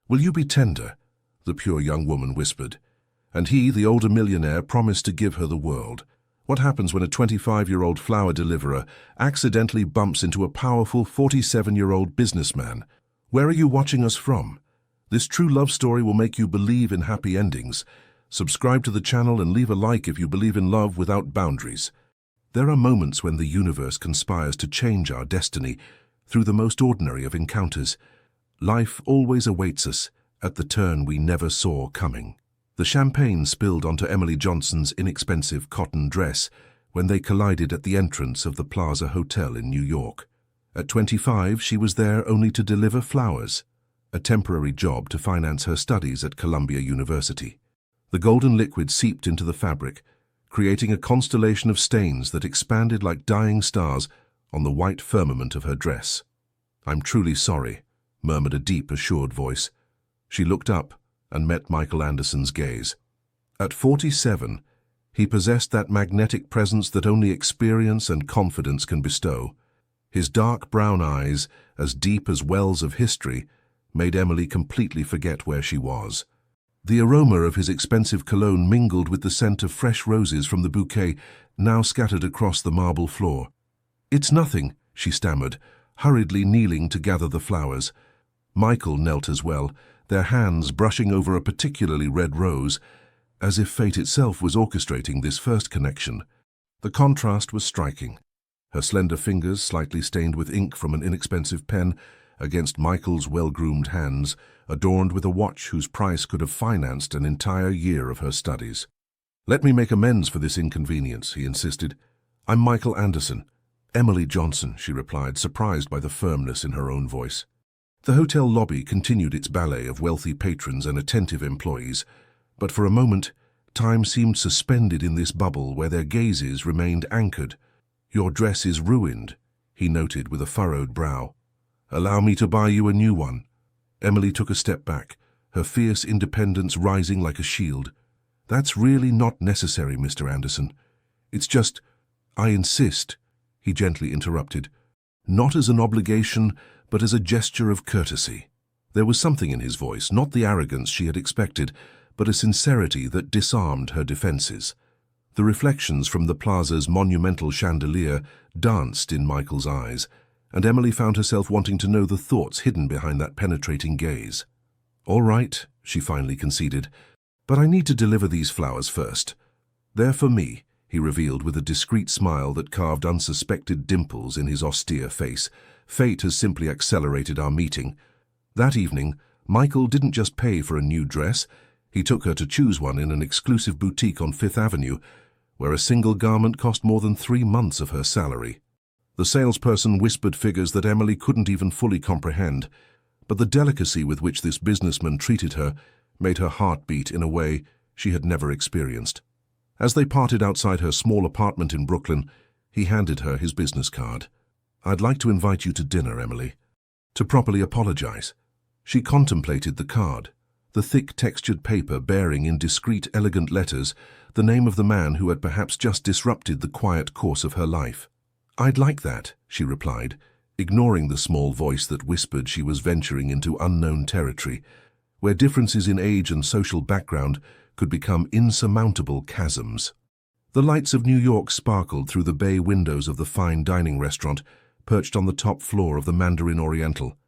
"Will you be tender?" the pure young woman whispered. And he, the older millionaire, promised to give her the world. What happens when a 25-year-old flower deliverer accidentally bumps into a powerful 47-year-old businessman? Where are you watching us from? This true love story will make you believe in happy endings. Subscribe to the channel and leave a like if you believe in love without boundaries. There are moments when the universe conspires to change our destiny through the most ordinary of encounters. Life always awaits us at the turn we never saw coming. The champagne spilled onto Emily Johnson's inexpensive cotton dress when they collided at the entrance of the Plaza Hotel in New York. At 25, she was there only to deliver flowers, a temporary job to finance her studies at Columbia University. The golden liquid seeped into the fabric, creating a constellation of stains that expanded like dying stars on the white firmament of her dress. "I'm truly sorry," murmured a deep, assured voice. She looked up and met Michael Anderson's gaze. At 47, he possessed that magnetic presence that only experience and confidence can bestow. His dark brown eyes, as deep as wells of history, made Emily completely forget where she was. The aroma of his expensive cologne mingled with the scent of fresh roses from the bouquet now scattered across the marble floor. "It's nothing," she stammered, hurriedly kneeling to gather the flowers. Michael knelt as well, their hands brushing over a particularly red rose, as if fate itself was orchestrating this first connection. The contrast was striking. Her slender fingers, slightly stained with ink from an inexpensive pen, against Michael's well-groomed hands, adorned with a watch whose price could have financed an entire year of her studies. "Let me make amends for this inconvenience," he insisted. "I'm Michael Anderson." "Emily Johnson," she replied, surprised by the firmness in her own voice. The hotel lobby continued its ballet of wealthy patrons and attentive employees, but for a moment, time seemed suspended in this bubble where their gazes remained anchored. "Your dress is ruined," he noted with a furrowed brow. "Allow me to buy you a new one." Emily took a step back, her fierce independence rising like a shield. "That's really not necessary, Mr. Anderson. It's just, I insist," he gently interrupted. "Not as an obligation, but as a gesture of courtesy." There was something in his voice, not the arrogance she had expected, but a sincerity that disarmed her defenses. The reflections from the plaza's monumental chandelier danced in Michael's eyes, and Emily found herself wanting to know the thoughts hidden behind that penetrating gaze. "All right," she finally conceded, "but I need to deliver these flowers first. They're for me," he revealed with a discreet smile that carved unsuspected dimples in his austere face. "Fate has simply accelerated our meeting." That evening, Michael didn't just pay for a new dress, he took her to choose one in an exclusive boutique on Fifth Avenue, where a single garment cost more than 3 months of her salary. The salesperson whispered figures that Emily couldn't even fully comprehend, but the delicacy with which this businessman treated her made her heart beat in a way she had never experienced. As they parted outside her small apartment in Brooklyn, he handed her his business card. "I'd like to invite you to dinner, Emily." To properly apologize. She contemplated the card, the thick textured paper bearing in discreet, elegant letters the name of the man who had perhaps just disrupted the quiet course of her life. "I'd like that," she replied, ignoring the small voice that whispered she was venturing into unknown territory, where differences in age and social background could become insurmountable chasms. The lights of New York sparkled through the bay windows of the fine dining restaurant, perched on the top floor of the Mandarin Oriental.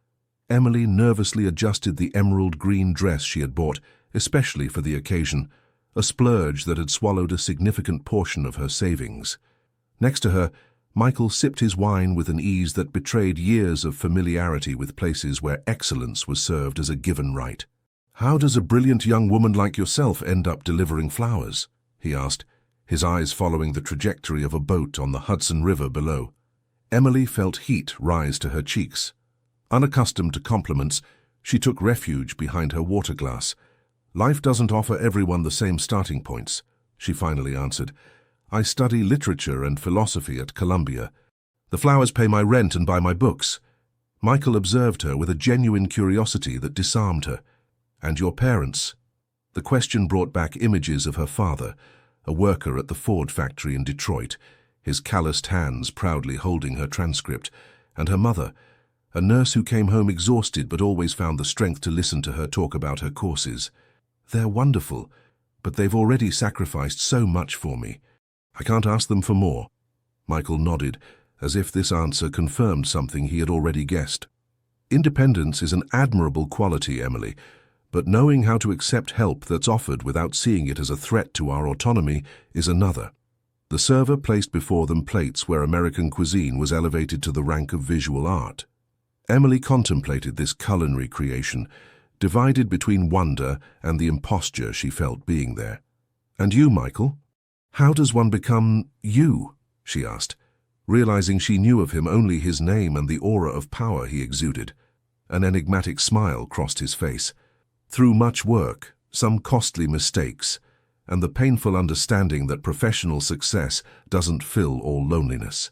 Emily nervously adjusted the emerald green dress she had bought, especially for the occasion, a splurge that had swallowed a significant portion of her savings. Next to her, Michael sipped his wine with an ease that betrayed years of familiarity with places where excellence was served as a given right. "How does a brilliant young woman like yourself end up delivering flowers?" he asked, his eyes following the trajectory of a boat on the Hudson River below. Emily felt heat rise to her cheeks. Unaccustomed to compliments, she took refuge behind her water glass. "Life doesn't offer everyone the same starting points," she finally answered. "I study literature and philosophy at Columbia. The flowers pay my rent and buy my books." Michael observed her with a genuine curiosity that disarmed her. "And your parents?" The question brought back images of her father, a worker at the Ford factory in Detroit, his calloused hands proudly holding her transcript, and her mother, a nurse who came home exhausted but always found the strength to listen to her talk about her courses. They're wonderful, but they've already sacrificed so much for me. I can't ask them for more. Michael nodded, as if this answer confirmed something he had already guessed. Independence is an admirable quality, Emily, but knowing how to accept help that's offered without seeing it as a threat to our autonomy is another. The server placed before them plates where American cuisine was elevated to the rank of visual art. Emily contemplated this culinary creation, divided between wonder and the imposture she felt being there. "And you, Michael? How does one become you?" she asked, realizing she knew of him only his name and the aura of power he exuded. An enigmatic smile crossed his face. "Through much work, some costly mistakes, and the painful understanding that professional success doesn't fill all loneliness."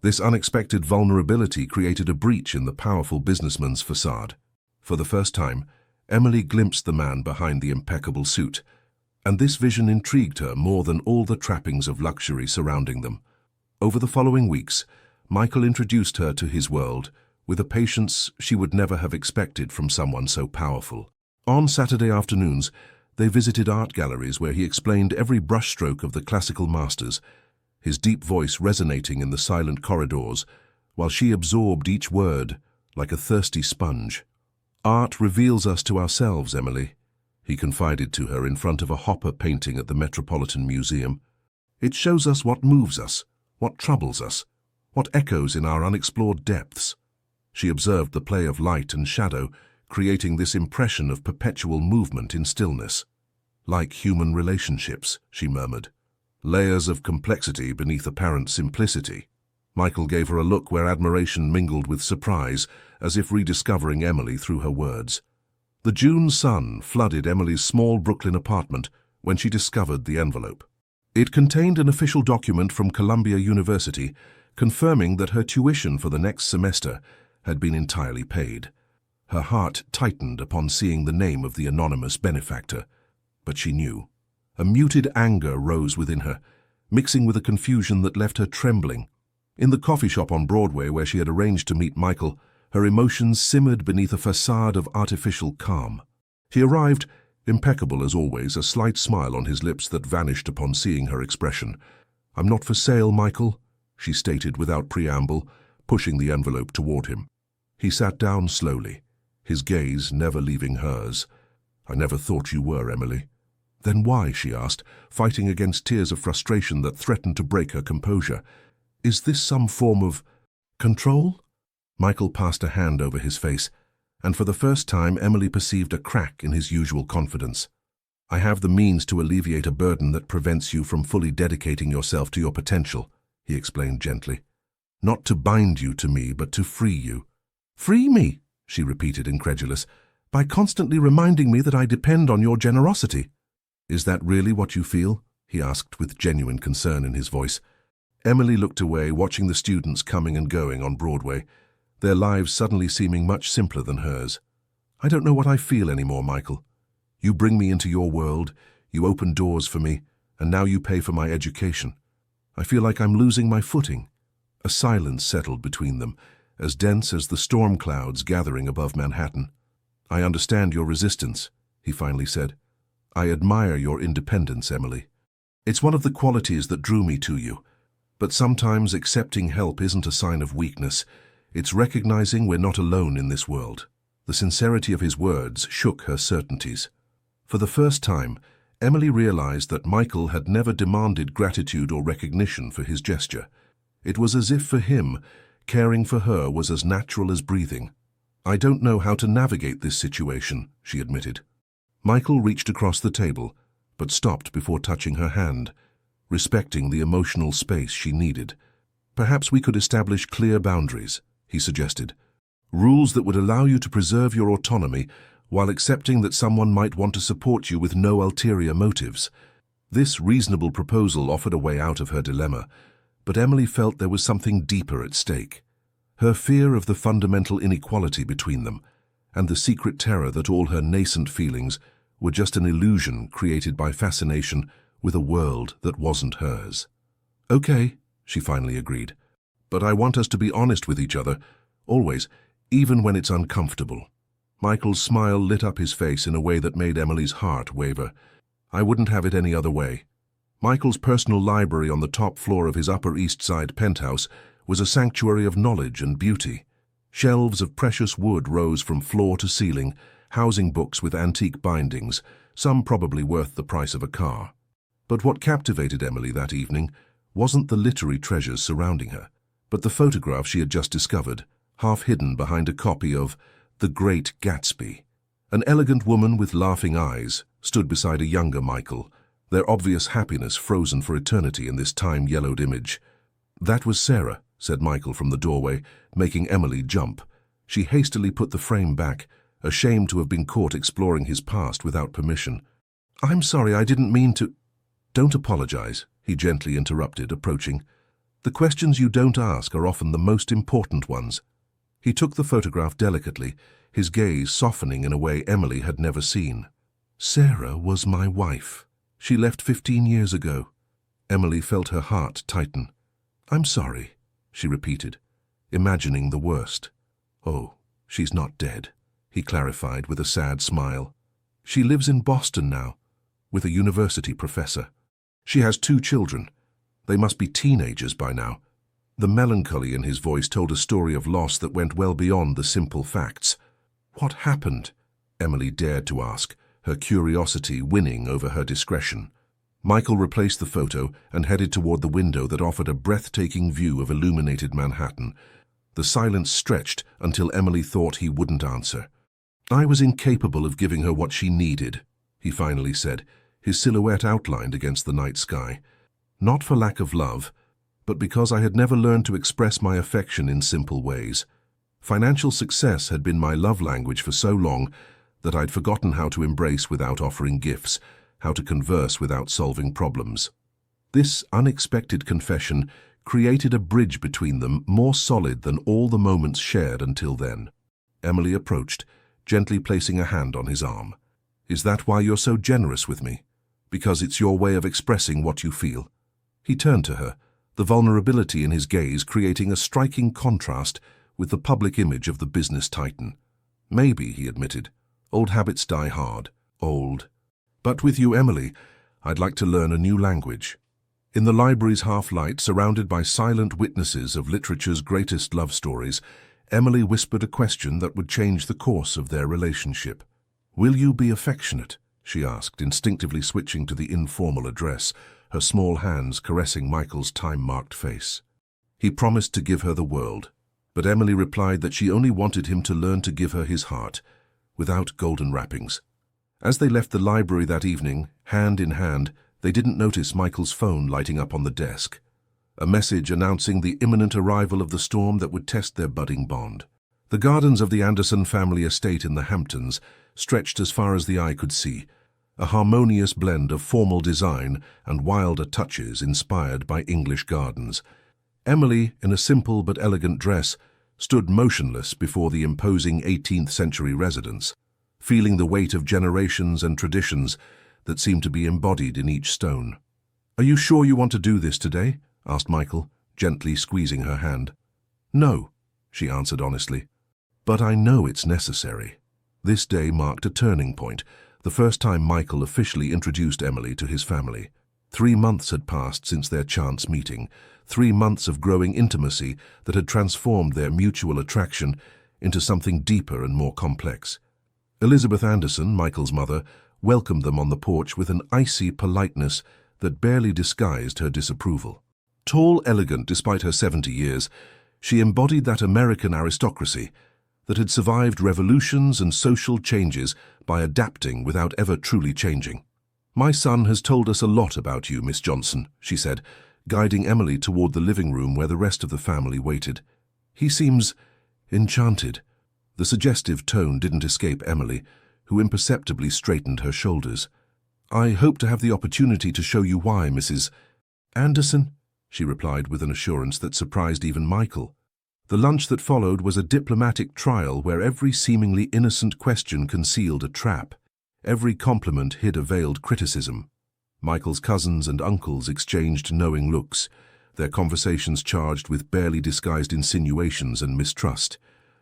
This unexpected vulnerability created a breach in the powerful businessman's facade. For the first time, Emily glimpsed the man behind the impeccable suit, and this vision intrigued her more than all the trappings of luxury surrounding them. Over the following weeks, Michael introduced her to his world with a patience she would never have expected from someone so powerful. On Saturday afternoons, they visited art galleries where he explained every brushstroke of the classical masters, his deep voice resonating in the silent corridors, while she absorbed each word like a thirsty sponge. "Art reveals us to ourselves, Emily," he confided to her in front of a Hopper painting at the Metropolitan Museum. "It shows us what moves us, what troubles us, what echoes in our unexplored depths." She observed the play of light and shadow, creating this impression of perpetual movement in stillness. "Like human relationships," she murmured. "Layers of complexity beneath apparent simplicity." Michael gave her a look where admiration mingled with surprise, as if rediscovering Emily through her words. The June sun flooded Emily's small Brooklyn apartment when she discovered the envelope. It contained an official document from Columbia University confirming that her tuition for the next semester had been entirely paid. Her heart tightened upon seeing the name of the anonymous benefactor, but she knew. A muted anger rose within her, mixing with a confusion that left her trembling. In the coffee shop on Broadway where she had arranged to meet Michael, her emotions simmered beneath a facade of artificial calm. He arrived, impeccable as always, a slight smile on his lips that vanished upon seeing her expression. "I'm not for sale, Michael," she stated without preamble, pushing the envelope toward him. He sat down slowly, his gaze never leaving hers. "I never thought you were, Emily." "Then why?" she asked, fighting against tears of frustration that threatened to break her composure. "Is this some form of control?" Michael passed a hand over his face, and for the first time Emily perceived a crack in his usual confidence. "I have the means to alleviate a burden that prevents you from fully dedicating yourself to your potential," he explained gently. "Not to bind you to me, but to free you." "Free me?" she repeated, incredulous. "By constantly reminding me that I depend on your generosity." "Is that really what you feel?" he asked with genuine concern in his voice. Emily looked away, watching the students coming and going on Broadway, their lives suddenly seeming much simpler than hers. "I don't know what I feel anymore, Michael. You bring me into your world, you open doors for me, and now you pay for my education. I feel like I'm losing my footing." A silence settled between them, as dense as the storm clouds gathering above Manhattan. "I understand your resistance," he finally said. "I admire your independence, Emily. It's one of the qualities that drew me to you. But sometimes accepting help isn't a sign of weakness. It's recognizing we're not alone in this world." The sincerity of his words shook her certainties. For the first time, Emily realized that Michael had never demanded gratitude or recognition for his gesture. It was as if for him, caring for her was as natural as breathing. "I don't know how to navigate this situation," she admitted. Michael reached across the table, but stopped before touching her hand, respecting the emotional space she needed. "Perhaps we could establish clear boundaries," he suggested. "Rules that would allow you to preserve your autonomy while accepting that someone might want to support you with no ulterior motives." This reasonable proposal offered a way out of her dilemma, but Emily felt there was something deeper at stake. Her fear of the fundamental inequality between them, and the secret terror that all her nascent feelings were just an illusion created by fascination with a world that wasn't hers. "Okay," she finally agreed. "But I want us to be honest with each other, always. even when it's uncomfortable. Michael's smile lit up his face in a way that made Emily's heart waver. I wouldn't have it any other way. Michael's personal library on the top floor of his Upper East Side penthouse was a sanctuary of knowledge and beauty. Shelves of precious wood rose from floor to ceiling, housing books with antique bindings, some probably worth the price of a car. But what captivated Emily that evening wasn't the literary treasures surrounding her, but the photograph she had just discovered, half hidden behind a copy of The Great Gatsby. An elegant woman with laughing eyes stood beside a younger Michael, their obvious happiness frozen for eternity in this time-yellowed image. "That was Sarah," said Michael from the doorway, making Emily jump. She hastily put the frame back, ashamed to have been caught exploring his past without permission. "I'm sorry, I didn't mean to—" "Don't apologize," he gently interrupted, approaching. "The questions you don't ask are often the most important ones." He took the photograph delicately, his gaze softening in a way Emily had never seen. "Sarah was my wife. She left 15 years ago." Emily felt her heart tighten. "I'm sorry," she repeated, imagining the worst. "Oh, she's not dead," he clarified with a sad smile. "She lives in Boston now, with a university professor. She has 2 children. They must be teenagers by now." The melancholy in his voice told a story of loss that went well beyond the simple facts. "What happened?" Emily dared to ask, her curiosity winning over her discretion. Michael replaced the photo and headed toward the window that offered a breathtaking view of illuminated Manhattan. The silence stretched until Emily thought he wouldn't answer. "I was incapable of giving her what she needed," he finally said, his silhouette outlined against the night sky. "Not for lack of love, but because I had never learned to express my affection in simple ways. Financial success had been my love language for so long that I'd forgotten how to embrace without offering gifts, how to converse without solving problems." This unexpected confession created a bridge between them more solid than all the moments shared until then. Emily approached, gently placing a hand on his arm. "Is that why you're so generous with me? Because it's your way of expressing what you feel?" He turned to her, the vulnerability in his gaze creating a striking contrast with the public image of the business titan. "Maybe," he admitted. "Old habits die hard. Old. But with you, Emily, I'd like to learn a new language." In the library's half-light, surrounded by silent witnesses of literature's greatest love stories, Emily whispered a question that would change the course of their relationship. "Will you be affectionate?" she asked, instinctively switching to the informal address, her small hands caressing Michael's time-marked face. He promised to give her the world, but Emily replied that she only wanted him to learn to give her his heart, without golden wrappings. As they left the library that evening, hand in hand, they didn't notice Michael's phone lighting up on the desk, a message announcing the imminent arrival of the storm that would test their budding bond. The gardens of the Anderson family estate in the Hamptons stretched as far as the eye could see, a harmonious blend of formal design and wilder touches inspired by English gardens. Emily, in a simple but elegant dress, stood motionless before the imposing 18th-century residence, feeling the weight of generations and traditions that seemed to be embodied in each stone. "Are you sure you want to do this today?" asked Michael, gently squeezing her hand. "No," she answered honestly. "But I know it's necessary." This day marked a turning point, the first time Michael officially introduced Emily to his family. 3 months had passed since their chance meeting, 3 months of growing intimacy that had transformed their mutual attraction into something deeper and more complex. Elizabeth Anderson, Michael's mother, welcomed them on the porch with an icy politeness that barely disguised her disapproval. Tall, elegant despite her 70 years, she embodied that American aristocracy that had survived revolutions and social changes by adapting without ever truly changing. "My son has told us a lot about you, Miss Johnson," she said, guiding Emily toward the living room where the rest of the family waited. "He seems enchanted." The suggestive tone didn't escape Emily, who imperceptibly straightened her shoulders. "I hope to have the opportunity to show you why, Mrs. Anderson," she replied with an assurance that surprised even Michael. The lunch that followed was a diplomatic trial where every seemingly innocent question concealed a trap. Every compliment hid a veiled criticism. Michael's cousins and uncles exchanged knowing looks, their conversations charged with barely disguised insinuations and mistrust.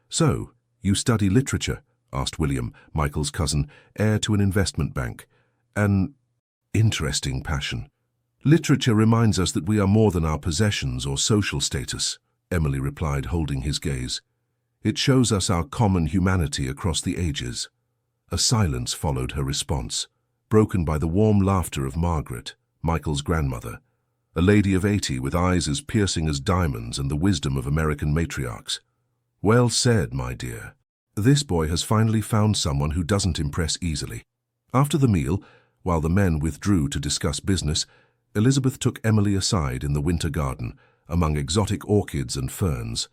"So," You study literature? Asked William, Michael's cousin, heir to an investment bank. An interesting passion. Literature reminds us that we are more than our possessions or social status, Emily replied, holding his gaze. It shows us our common humanity across the ages. A silence followed her response, broken by the warm laughter of Margaret, Michael's grandmother, a lady of 80 with eyes as piercing as diamonds and the wisdom of American matriarchs. Well said, my dear. This boy has finally found someone who doesn't impress easily. After the meal, while the men withdrew to discuss business, Elizabeth took Emily aside in the winter garden, among exotic orchids and ferns.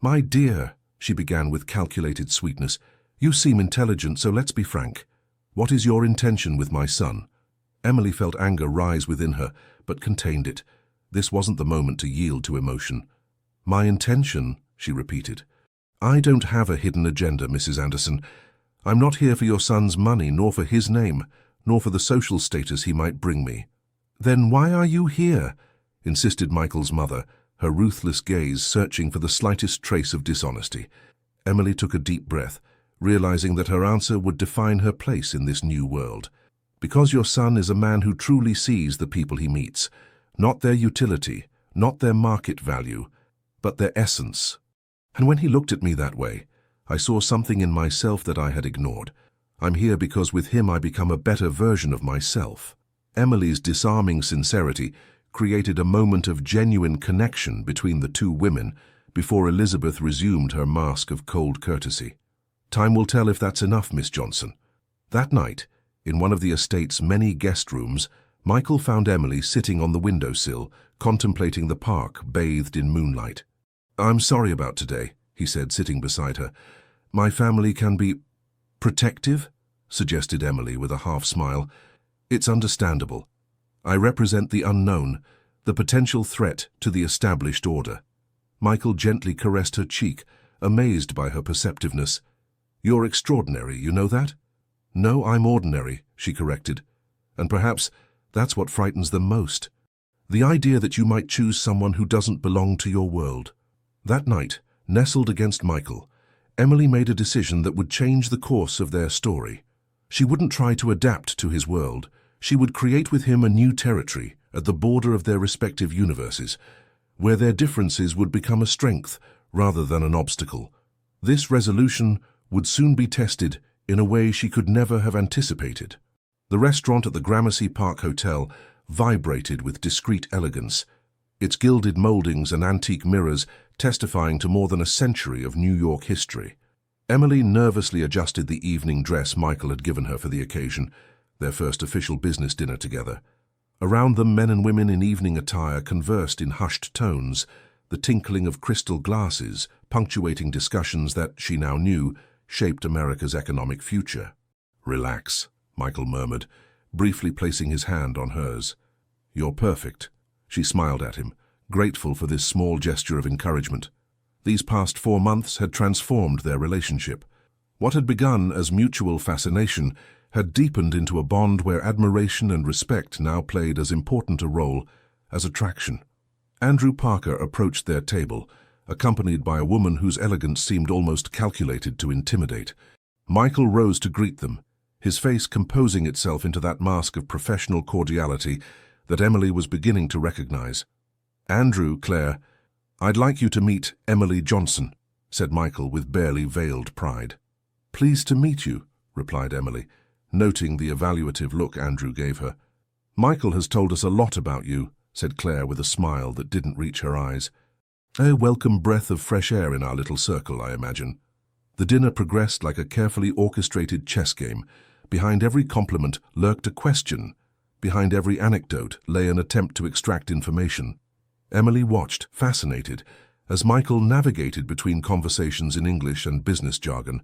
My dear, she began with calculated sweetness, you seem intelligent, so let's be frank. What is your intention with my son? Emily felt anger rise within her, but contained it. This wasn't the moment to yield to emotion. My intention, she repeated. I don't have a hidden agenda, Mrs. Anderson. I'm not here for your son's money, nor for his name, nor for the social status he might bring me. Then why are you here? Insisted Michael's mother, her ruthless gaze searching for the slightest trace of dishonesty. Emily took a deep breath, realizing that her answer would define her place in this new world. Because your son is a man who truly sees the people he meets, not their utility, not their market value, but their essence. And when he looked at me that way, I saw something in myself that I had ignored. I'm here because with him I become a better version of myself. Emily's disarming sincerity created a moment of genuine connection between the two women before Elizabeth resumed her mask of cold courtesy. Time will tell if that's enough, Miss Johnson. That night, in one of the estate's many guest rooms, Michael found Emily sitting on the windowsill, contemplating the park bathed in moonlight. I'm sorry about today, he said, sitting beside her. My family can be protective, suggested Emily with a half smile. It's understandable. I represent the unknown, the potential threat to the established order. Michael gently caressed her cheek, amazed by her perceptiveness. You're extraordinary, you know that? No, I'm ordinary, she corrected. And perhaps that's what frightens them most. The idea that you might choose someone who doesn't belong to your world. That night, nestled against Michael, Emily made a decision that would change the course of their story. She wouldn't try to adapt to his world. She would create with him a new territory at the border of their respective universes, where their differences would become a strength rather than an obstacle. This resolution would soon be tested in a way she could never have anticipated. The restaurant at the Gramercy Park Hotel vibrated with discreet elegance, its gilded moldings and antique mirrors testifying to more than a century of New York history. Emily nervously adjusted the evening dress Michael had given her for the occasion, their first official business dinner together. Around them, men and women in evening attire conversed in hushed tones, the tinkling of crystal glasses punctuating discussions that, she now knew, shaped America's economic future. Relax, Michael murmured, briefly placing his hand on hers. You're perfect. She smiled at him, grateful for this small gesture of encouragement. These past 4 months had transformed their relationship. What had begun as mutual fascination had deepened into a bond where admiration and respect now played as important a role as attraction. Andrew Parker approached their table, accompanied by a woman whose elegance seemed almost calculated to intimidate. Michael rose to greet them, his face composing itself into that mask of professional cordiality that Emily was beginning to recognize. Andrew, Claire, I'd like you to meet Emily Johnson, said Michael with barely veiled pride. Pleased to meet you, replied Emily, noting the evaluative look Andrew gave her. Michael has told us a lot about you, said Claire with a smile that didn't reach her eyes. A welcome breath of fresh air in our little circle, I imagine. The dinner progressed like a carefully orchestrated chess game. Behind every compliment lurked a question. Behind every anecdote lay an attempt to extract information. Emily watched, fascinated, as Michael navigated between conversations in English and business jargon,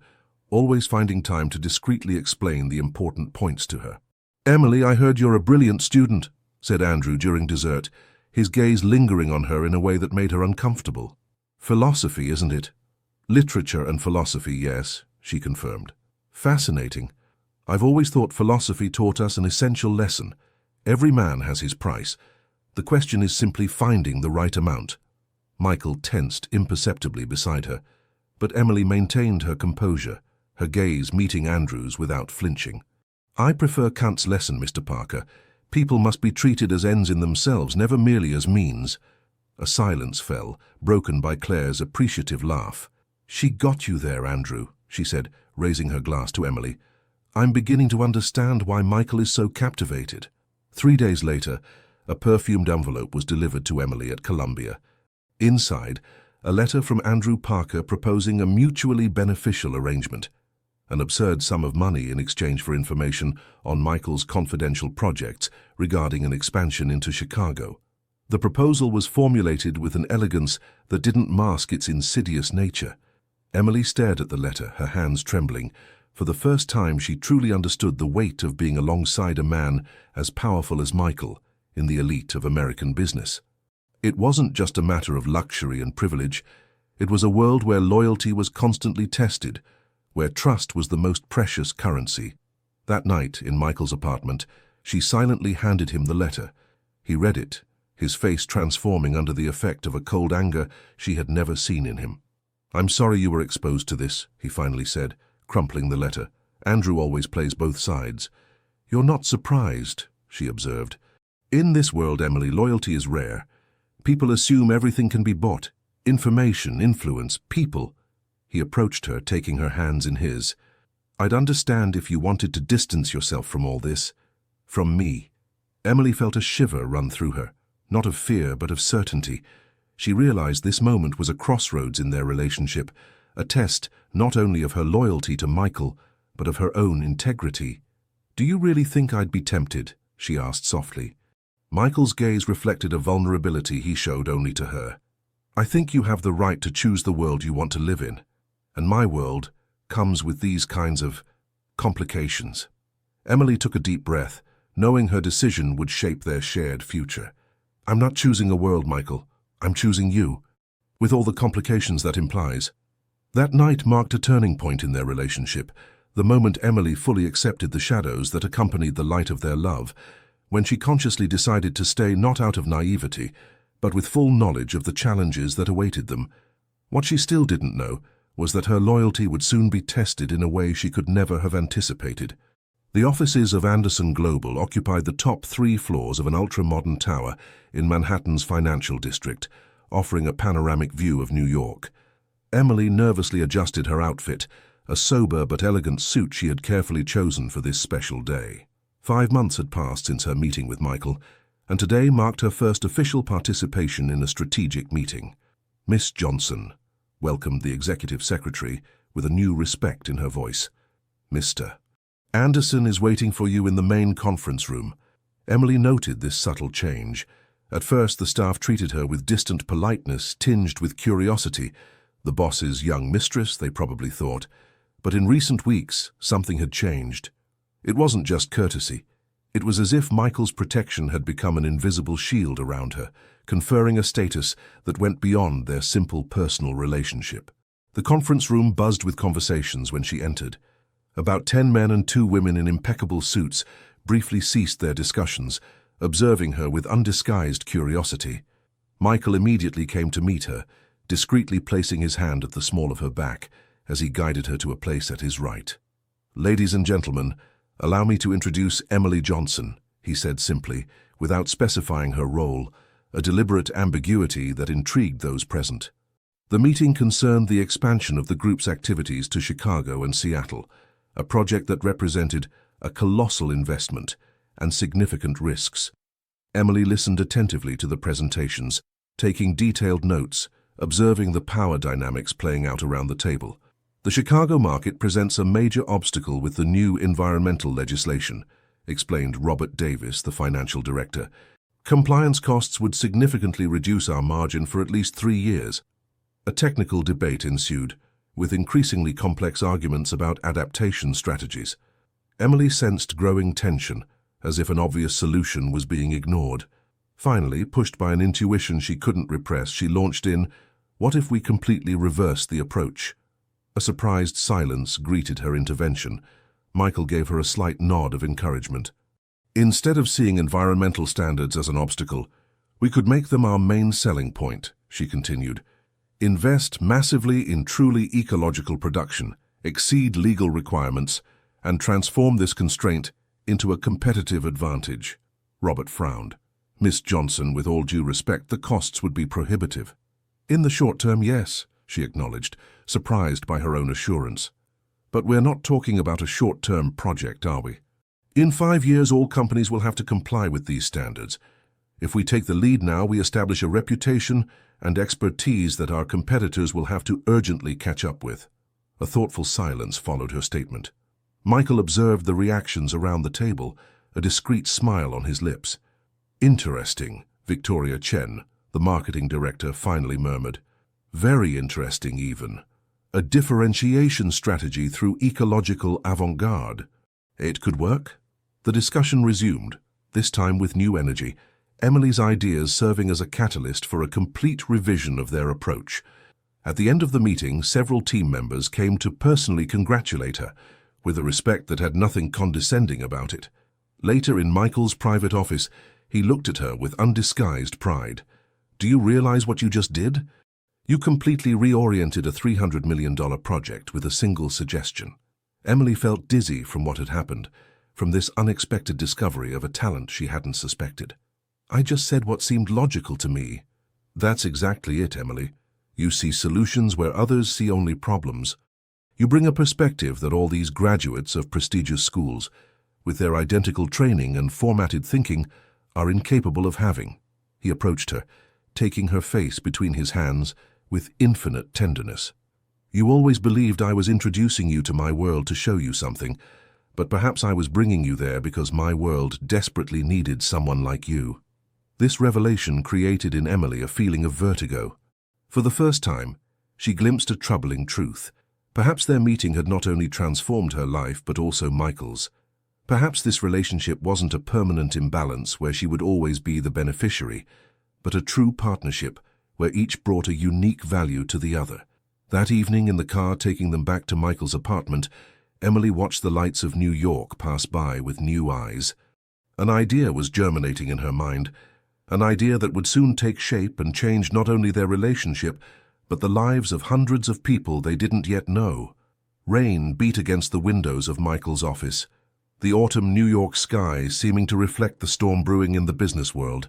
always finding time to discreetly explain the important points to her. Emily, I heard you're a brilliant student, said Andrew during dessert, his gaze lingering on her in a way that made her uncomfortable. Philosophy, isn't it? Literature and philosophy, yes, she confirmed. Fascinating. I've always thought philosophy taught us an essential lesson. Every man has his price. The question is simply finding the right amount. Michael tensed imperceptibly beside her. But Emily maintained her composure, her gaze meeting Andrew's without flinching. "I prefer Kant's lesson, Mr. Parker. People must be treated as ends in themselves, never merely as means." A silence fell, broken by Claire's appreciative laugh. "She got you there, Andrew," she said, raising her glass to Emily. "I'm beginning to understand why Michael is so captivated." 3 days later, a perfumed envelope was delivered to Emily at Columbia. Inside, a letter from Andrew Parker proposing a mutually beneficial arrangement, an absurd sum of money in exchange for information on Michael's confidential projects regarding an expansion into Chicago. The proposal was formulated with an elegance that didn't mask its insidious nature. Emily stared at the letter, her hands trembling. For the first time, she truly understood the weight of being alongside a man as powerful as Michael in the elite of American business. It wasn't just a matter of luxury and privilege. It was a world where loyalty was constantly tested, where trust was the most precious currency. That night, in Michael's apartment, she silently handed him the letter. He read it, his face transforming under the effect of a cold anger she had never seen in him. "I'm sorry you were exposed to this," he finally said, crumpling the letter. "Andrew always plays both sides." "You're not surprised," she observed. "In this world, Emily, loyalty is rare. People assume everything can be bought. Information, influence, people." He approached her, taking her hands in his. "I'd understand if you wanted to distance yourself from all this. From me." Emily felt a shiver run through her, not of fear but of certainty. She realized this moment was a crossroads in their relationship, a test not only of her loyalty to Michael, but of her own integrity. "Do you really think I'd be tempted?" she asked softly. Michael's gaze reflected a vulnerability he showed only to her. "I think you have the right to choose the world you want to live in, and my world comes with these kinds of complications." Emily took a deep breath, knowing her decision would shape their shared future. "I'm not choosing a world, Michael. I'm choosing you, with all the complications that implies." That night marked a turning point in their relationship, the moment Emily fully accepted the shadows that accompanied the light of their love, when she consciously decided to stay not out of naivety, but with full knowledge of the challenges that awaited them. What she still didn't know was that her loyalty would soon be tested in a way she could never have anticipated. The offices of Anderson Global occupied the top 3 floors of an ultra-modern tower in Manhattan's financial district, offering a panoramic view of New York. Emily nervously adjusted her outfit, a sober but elegant suit she had carefully chosen for this special day. 5 months had passed since her meeting with Michael, and today marked her first official participation in a strategic meeting. "Miss Johnson," welcomed the executive secretary with a new respect in her voice. "Mr. Anderson is waiting for you in the main conference room." Emily noted this subtle change. At first, the staff treated her with distant politeness tinged with curiosity. The boss's young mistress, they probably thought. But in recent weeks, something had changed. It wasn't just courtesy. It was as if Michael's protection had become an invisible shield around her, conferring a status that went beyond their simple personal relationship. The conference room buzzed with conversations when she entered. About 10 men and 2 women in impeccable suits briefly ceased their discussions, observing her with undisguised curiosity. Michael immediately came to meet her, discreetly placing his hand at the small of her back as he guided her to a place at his right. "Ladies and gentlemen, allow me to introduce Emily Johnson," he said simply, without specifying her role, a deliberate ambiguity that intrigued those present. The meeting concerned the expansion of the group's activities to Chicago and Seattle, a project that represented a colossal investment and significant risks. Emily listened attentively to the presentations, taking detailed notes, observing the power dynamics playing out around the table. "The Chicago market presents a major obstacle with the new environmental legislation," explained Robert Davis, the financial director. "Compliance costs would significantly reduce our margin for at least 3 years. A technical debate ensued, with increasingly complex arguments about adaptation strategies. Emily sensed growing tension, as if an obvious solution was being ignored. Finally, pushed by an intuition she couldn't repress, she launched in, "What if we completely reversed the approach?" A surprised silence greeted her intervention. Michael gave her a slight nod of encouragement. "Instead of seeing environmental standards as an obstacle, we could make them our main selling point," she continued. Invest massively in truly ecological production, exceed legal requirements, and transform this constraint into a competitive advantage. Robert frowned. Miss Johnson, with all due respect, the costs would be prohibitive. In the short term, yes, she acknowledged, surprised by her own assurance. But we're not talking about a short-term project, are we? In 5 years, all companies will have to comply with these standards. If we take the lead now, we establish a reputation and expertise that our competitors will have to urgently catch up with. A thoughtful silence followed her statement. Michael observed the reactions around the table, a discreet smile on his lips. Interesting, Victoria Chen, the marketing director, finally murmured. Very interesting, even. A differentiation strategy through ecological avant-garde. It could work. The discussion resumed, this time with new energy, Emily's ideas serving as a catalyst for a complete revision of their approach. At the end of the meeting, several team members came to personally congratulate her, with a respect that had nothing condescending about it. Later, in Michael's private office, he looked at her with undisguised pride. Do you realize what you just did? You completely reoriented a $300 million project with a single suggestion. Emily felt dizzy from what had happened, from this unexpected discovery of a talent she hadn't suspected. I just said what seemed logical to me. That's exactly it, Emily. You see solutions where others see only problems. You bring a perspective that all these graduates of prestigious schools, with their identical training and formatted thinking, are incapable of having. He approached her, taking her face between his hands with infinite tenderness. You always believed I was introducing you to my world to show you something, but perhaps I was bringing you there because my world desperately needed someone like you. This revelation created in Emily a feeling of vertigo. For the first time, she glimpsed a troubling truth. Perhaps their meeting had not only transformed her life but also Michael's. Perhaps this relationship wasn't a permanent imbalance where she would always be the beneficiary, but a true partnership where each brought a unique value to the other. That evening, in the car taking them back to Michael's apartment, Emily watched the lights of New York pass by with new eyes. An idea was germinating in her mind, an idea that would soon take shape and change not only their relationship, but the lives of hundreds of people they didn't yet know. Rain beat against the windows of Michael's office, the autumn New York sky seeming to reflect the storm brewing in the business world.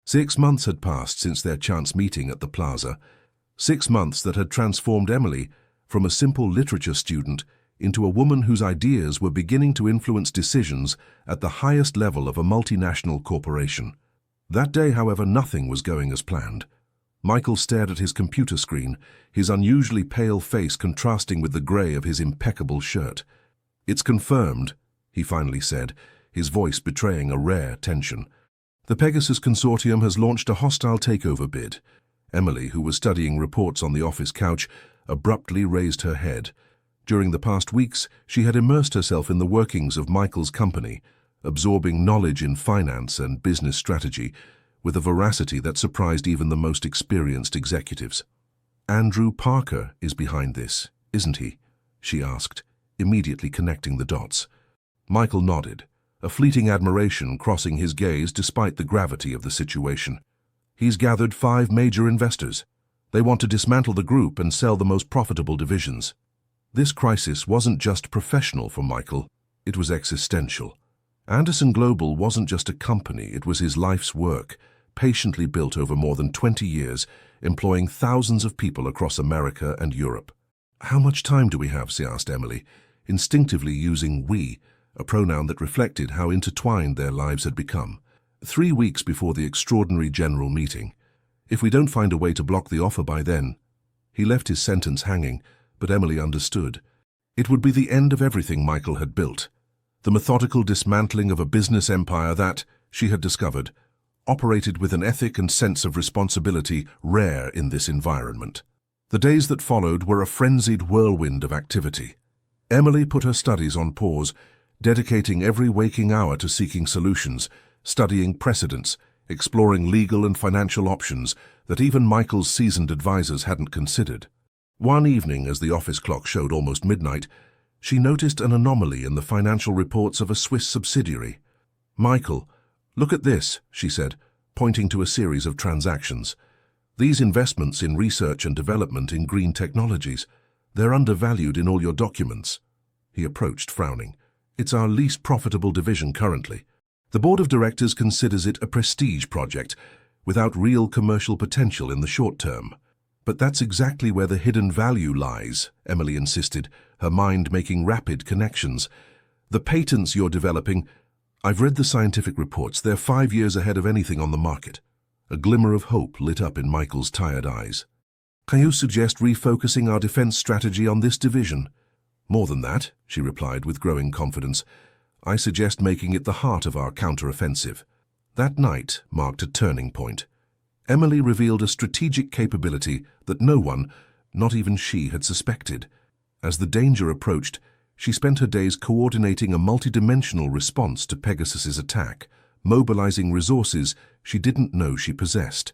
6 months had passed since their chance meeting at the plaza. 6 months that had transformed Emily from a simple literature student into a woman whose ideas were beginning to influence decisions at the highest level of a multinational corporation. That day, however, nothing was going as planned. Michael stared at his computer screen, his unusually pale face contrasting with the grey of his impeccable shirt. It's confirmed, he finally said, his voice betraying a rare tension. The Pegasus Consortium has launched a hostile takeover bid. Emily, who was studying reports on the office couch, abruptly raised her head. During the past weeks, she had immersed herself in the workings of Michael's company, absorbing knowledge in finance and business strategy with a veracity that surprised even the most experienced executives. Andrew Parker is behind this, isn't he? She asked, immediately connecting the dots. Michael nodded, a fleeting admiration crossing his gaze despite the gravity of the situation. He's gathered 5 major investors. They want to dismantle the group and sell the most profitable divisions. This crisis wasn't just professional for Michael, it was existential. Anderson Global wasn't just a company, it was his life's work, patiently built over more than 20 years, employing thousands of people across America and Europe. How much time do we have? She asked Emily, instinctively using we, a pronoun that reflected how intertwined their lives had become. 3 weeks before the extraordinary general meeting. If we don't find a way to block the offer by then. He left his sentence hanging, but Emily understood. It would be the end of everything Michael had built. The methodical dismantling of a business empire that, she had discovered, operated with an ethic and sense of responsibility rare in this environment. The days that followed were a frenzied whirlwind of activity. Emily put her studies on pause, dedicating every waking hour to seeking solutions, studying precedents, exploring legal and financial options that even Michael's seasoned advisors hadn't considered. One evening, as the office clock showed almost midnight, she noticed an anomaly in the financial reports of a Swiss subsidiary. "Michael, look at this," she said, pointing to a series of transactions. These investments in research and development in green technologies, they're undervalued in all your documents. He approached, frowning. It's our least profitable division currently. The board of directors considers it a prestige project, without real commercial potential in the short term. But that's exactly where the hidden value lies, Emily insisted, her mind making rapid connections. The patents you're developing, I've read the scientific reports, they're 5 years ahead of anything on the market. A glimmer of hope lit up in Michael's tired eyes. Can you suggest refocusing our defense strategy on this division? More than that, she replied with growing confidence. I suggest making it the heart of our counter-offensive. That night marked a turning point. Emily revealed a strategic capability that no one, not even she, had suspected. As the danger approached, she spent her days coordinating a multidimensional response to Pegasus's attack, mobilizing resources she didn't know she possessed.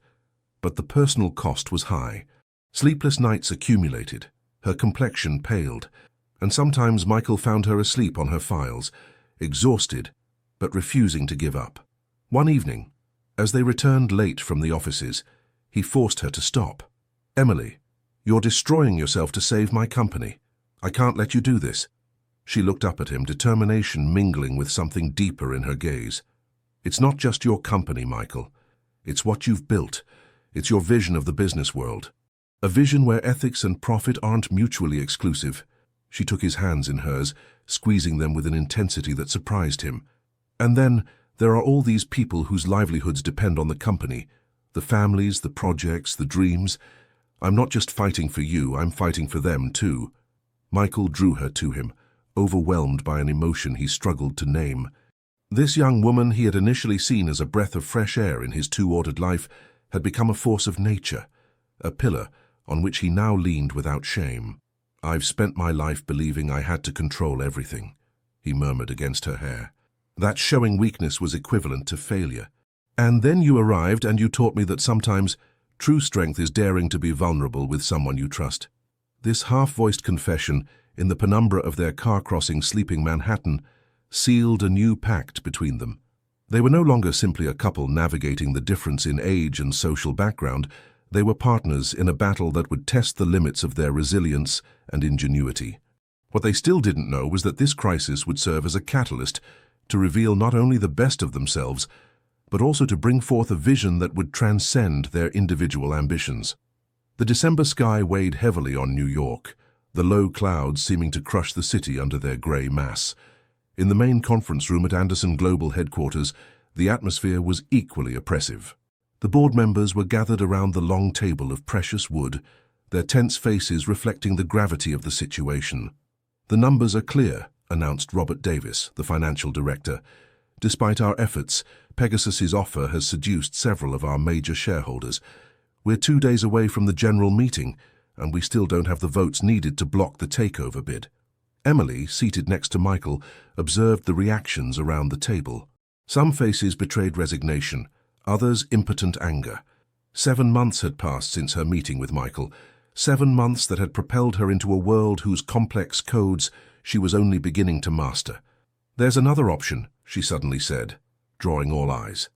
But the personal cost was high. Sleepless nights accumulated, her complexion paled, and sometimes Michael found her asleep on her files, exhausted, but refusing to give up. One evening, as they returned late from the offices, he forced her to stop. Emily, you're destroying yourself to save my company. I can't let you do this. She looked up at him, determination mingling with something deeper in her gaze. It's not just your company, Michael. It's what you've built. It's your vision of the business world. A vision where ethics and profit aren't mutually exclusive. She took his hands in hers, squeezing them with an intensity that surprised him. And then, there are all these people whose livelihoods depend on the company. The families, the projects, the dreams. I'm not just fighting for you, I'm fighting for them too. Michael drew her to him, overwhelmed by an emotion he struggled to name. This young woman he had initially seen as a breath of fresh air in his too-ordered life had become a force of nature, a pillar on which he now leaned without shame. I've spent my life believing I had to control everything, he murmured against her hair. That showing weakness was equivalent to failure. And then you arrived and you taught me that sometimes true strength is daring to be vulnerable with someone you trust. This half-voiced confession, in the penumbra of their car-crossing sleeping Manhattan, sealed a new pact between them. They were no longer simply a couple navigating the difference in age and social background. They were partners in a battle that would test the limits of their resilience and ingenuity. What they still didn't know was that this crisis would serve as a catalyst to reveal not only the best of themselves, but also to bring forth a vision that would transcend their individual ambitions. The December sky weighed heavily on New York, the low clouds seeming to crush the city under their gray mass. In the main conference room at Anderson Global headquarters, the atmosphere was equally oppressive. The board members were gathered around the long table of precious wood, their tense faces reflecting the gravity of the situation. The numbers are clear, announced Robert Davis, the financial director. Despite our efforts, Pegasus's offer has seduced several of our major shareholders. We're 2 days away from the general meeting, and we still don't have the votes needed to block the takeover bid. Emily, seated next to Michael, observed the reactions around the table. Some faces betrayed resignation, others impotent anger. 7 months had passed since her meeting with Michael, 7 months that had propelled her into a world whose complex codes she was only beginning to master. There's another option, she suddenly said, drawing all eyes.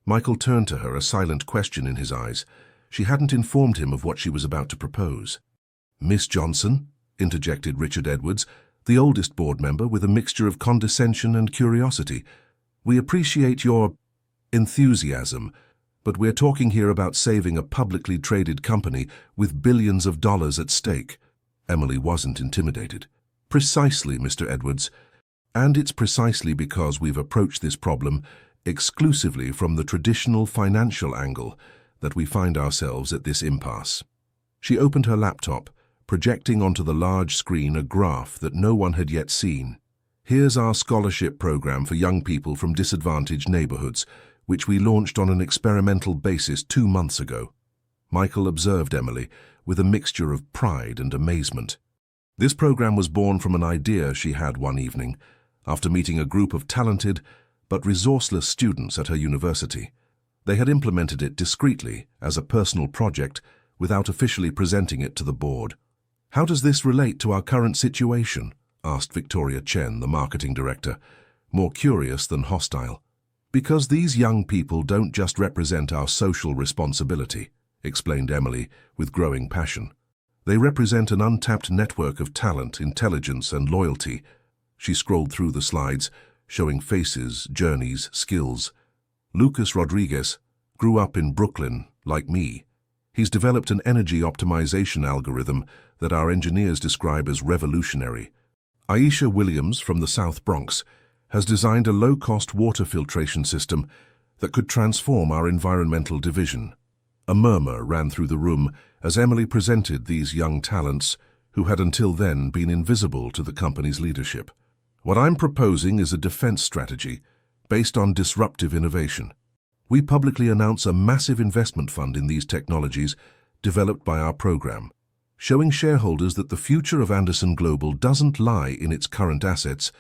Michael turned to her, a silent question in his eyes. She hadn't informed him of what she was about to propose. Miss Johnson, interjected Richard Edwards, the oldest board member, with a mixture of condescension and curiosity. We appreciate your enthusiasm, but we're talking here about saving a publicly traded company with billions of dollars at stake. Emily wasn't intimidated. Precisely, Mr. Edwards. And it's precisely because we've approached this problem exclusively from the traditional financial angle that we find ourselves at this impasse. She opened her laptop, projecting onto the large screen a graph that no one had yet seen. Here's our scholarship program for young people from disadvantaged neighborhoods, which we launched on an experimental basis 2 months ago. Michael observed Emily with a mixture of pride and amazement. This program was born from an idea she had one evening, after meeting a group of talented but resourceless students at her university. They had implemented it discreetly as a personal project without officially presenting it to the board. How does this relate to our current situation? Asked Victoria Chen, the marketing director, more curious than hostile. Because these young people don't just represent our social responsibility, explained Emily with growing passion. They represent an untapped network of talent, intelligence, and loyalty. She scrolled through the slides, showing faces, journeys, skills. Lucas Rodriguez grew up in Brooklyn, like me. He's developed an energy optimization algorithm that our engineers describe as revolutionary. Aisha Williams from the South Bronx has designed a low-cost water filtration system that could transform our environmental division. A murmur ran through the room as Emily presented these young talents who had until then been invisible to the company's leadership. What I'm proposing is a defense strategy based on disruptive innovation. We publicly announce a massive investment fund in these technologies developed by our program, showing shareholders that the future of Anderson Global doesn't lie in its current assets,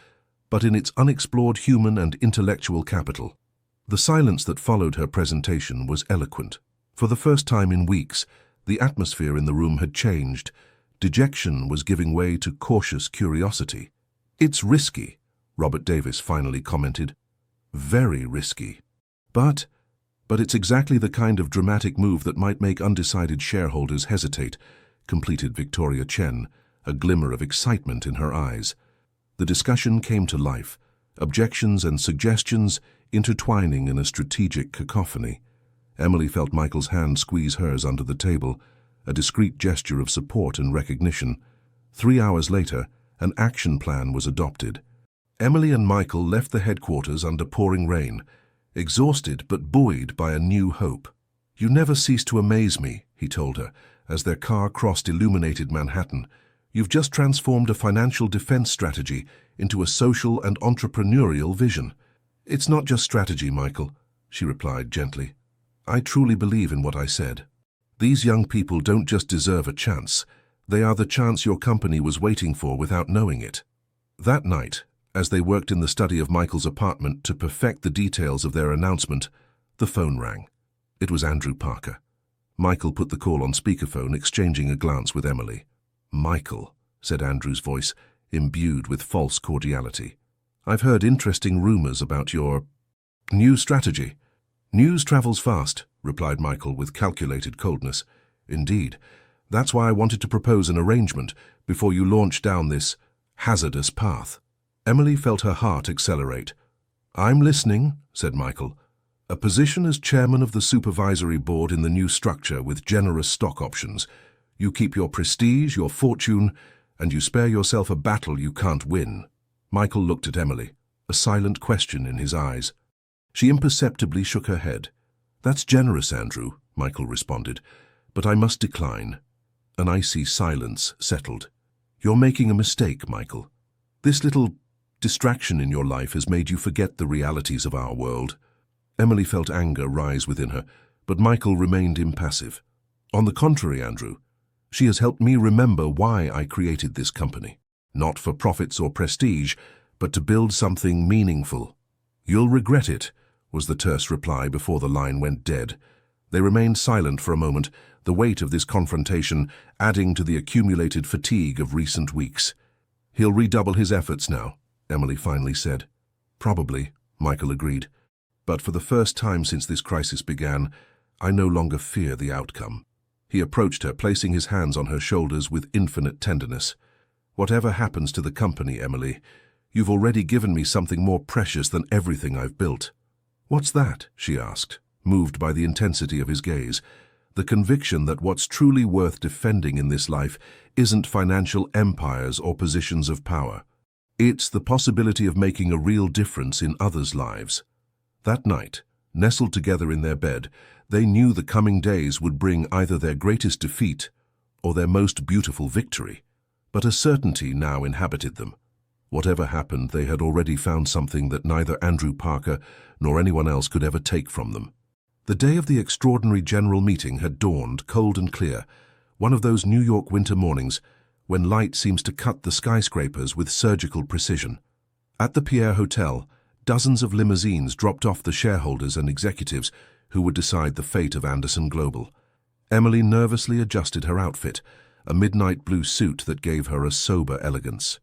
but in its unexplored human and intellectual capital. The silence that followed her presentation was eloquent. For the first time in weeks, the atmosphere in the room had changed. Dejection was giving way to cautious curiosity. "It's risky," Robert Davis finally commented. "Very risky. But it's exactly the kind of dramatic move that might make undecided shareholders hesitate," completed Victoria Chen, a glimmer of excitement in her eyes. The discussion came to life, objections and suggestions intertwining in a strategic cacophony. Emily felt Michael's hand squeeze hers under the table, a discreet gesture of support and recognition. 3 hours later, an action plan was adopted. Emily and Michael left the headquarters under pouring rain, exhausted but buoyed by a new hope. "You never cease to amaze me," he told her, as their car crossed illuminated Manhattan. "You've just transformed a financial defense strategy into a social and entrepreneurial vision." "It's not just strategy, Michael," she replied gently. "I truly believe in what I said. These young people don't just deserve a chance. They are the chance your company was waiting for without knowing it." That night, as they worked in the study of Michael's apartment to perfect the details of their announcement, the phone rang. It was Andrew Parker. Michael put the call on speakerphone, exchanging a glance with Emily. "Michael," said Andrew's voice, imbued with false cordiality. "I've heard interesting rumors about your new strategy." "News travels fast," replied Michael with calculated coldness. "Indeed. That's why I wanted to propose an arrangement before you launch down this hazardous path." Emily felt her heart accelerate. "I'm listening," said Michael. "A position as chairman of the supervisory board in the new structure with generous stock options. You keep your prestige, your fortune, and you spare yourself a battle you can't win." Michael looked at Emily, a silent question in his eyes. She imperceptibly shook her head. "That's generous, Andrew," Michael responded, "but I must decline." An icy silence settled. "You're making a mistake, Michael. This little distraction in your life has made you forget the realities of our world." Emily felt anger rise within her, but Michael remained impassive. "On the contrary, Andrew, she has helped me remember why I created this company. Not for profits or prestige, but to build something meaningful." "You'll regret it," was the terse reply before the line went dead. They remained silent for a moment, the weight of this confrontation adding to the accumulated fatigue of recent weeks. "He'll redouble his efforts now," Emily finally said. "Probably," Michael agreed. "But for the first time since this crisis began, I no longer fear the outcome." He approached her, placing his hands on her shoulders with infinite tenderness. "Whatever happens to the company, Emily, you've already given me something more precious than everything I've built." "What's that?" she asked, moved by the intensity of his gaze. "The conviction that what's truly worth defending in this life isn't financial empires or positions of power. It's the possibility of making a real difference in others' lives." That night, nestled together in their bed, they knew the coming days would bring either their greatest defeat or their most beautiful victory. But a certainty now inhabited them. Whatever happened, they had already found something that neither Andrew Parker nor anyone else could ever take from them. The day of the extraordinary general meeting had dawned, cold and clear, one of those New York winter mornings when light seems to cut the skyscrapers with surgical precision. At the Pierre Hotel, dozens of limousines dropped off the shareholders and executives who would decide the fate of Anderson Global. Emily nervously adjusted her outfit, a midnight blue suit that gave her a sober elegance.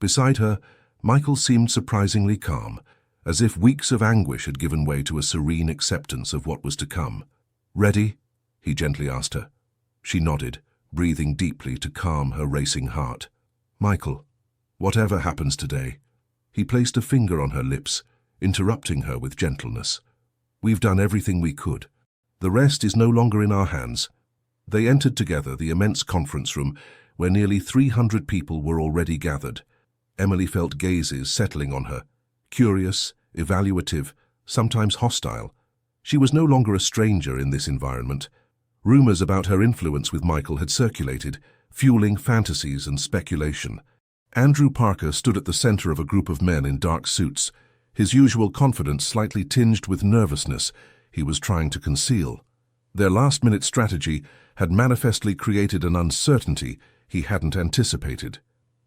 Beside her, Michael seemed surprisingly calm, as if weeks of anguish had given way to a serene acceptance of what was to come. "Ready?" he gently asked her. She nodded, breathing deeply to calm her racing heart. Michael, whatever happens today. He placed a finger on her lips, interrupting her with gentleness. We've done everything we could. The rest is no longer in our hands. They entered together the immense conference room where nearly 300 people were already gathered. Emily felt gazes settling on her, curious, evaluative, sometimes hostile. She was no longer a stranger in this environment. Rumors about her influence with Michael had circulated, fueling fantasies and speculation. Andrew Parker stood at the center of a group of men in dark suits, his usual confidence slightly tinged with nervousness he was trying to conceal. Their last-minute strategy had manifestly created an uncertainty he hadn't anticipated.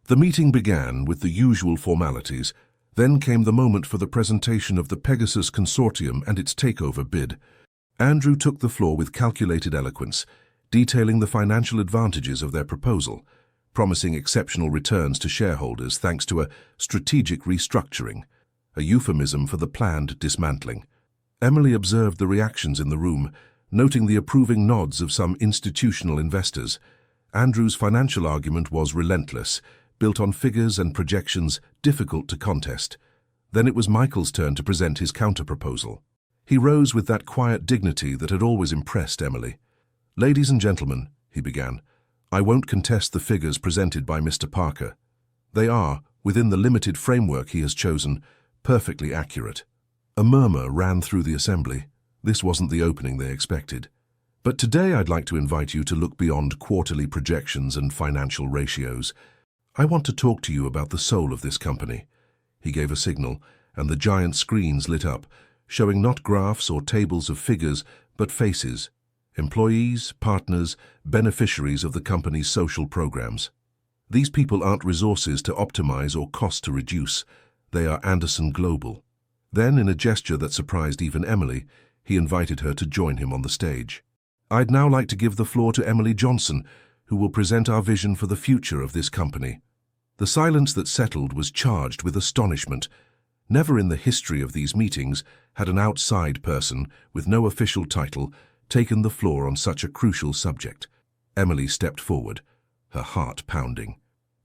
The meeting began with the usual formalities. Then came the moment for the presentation of the Pegasus Consortium and its takeover bid. Andrew took the floor with calculated eloquence, detailing the financial advantages of their proposal, promising exceptional returns to shareholders thanks to a strategic restructuring, a euphemism for the planned dismantling. Emily observed the reactions in the room, noting the approving nods of some institutional investors. Andrew's financial argument was relentless, built on figures and projections difficult to contest. Then it was Michael's turn to present his counter-proposal. He rose with that quiet dignity that had always impressed Emily. "Ladies and gentlemen," he began, "I won't contest the figures presented by Mr. Parker. They are, within the limited framework he has chosen, perfectly accurate." A murmur ran through the assembly. This wasn't the opening they expected. But today I'd like to invite you to look beyond quarterly projections and financial ratios. I want to talk to you about the soul of this company. He gave a signal, and the giant screens lit up, showing not graphs or tables of figures, but faces. Employees, partners, beneficiaries of the company's social programs. These people aren't resources to optimize or cost to reduce. They are Anderson Global. Then, in a gesture that surprised even Emily, he invited her to join him on the stage. I'd now like to give the floor to Emily Johnson, who will present our vision for the future of this company. The silence that settled was charged with astonishment. Never in the history of these meetings had an outside person, with no official title, taken the floor on such a crucial subject. Emily stepped forward, her heart pounding.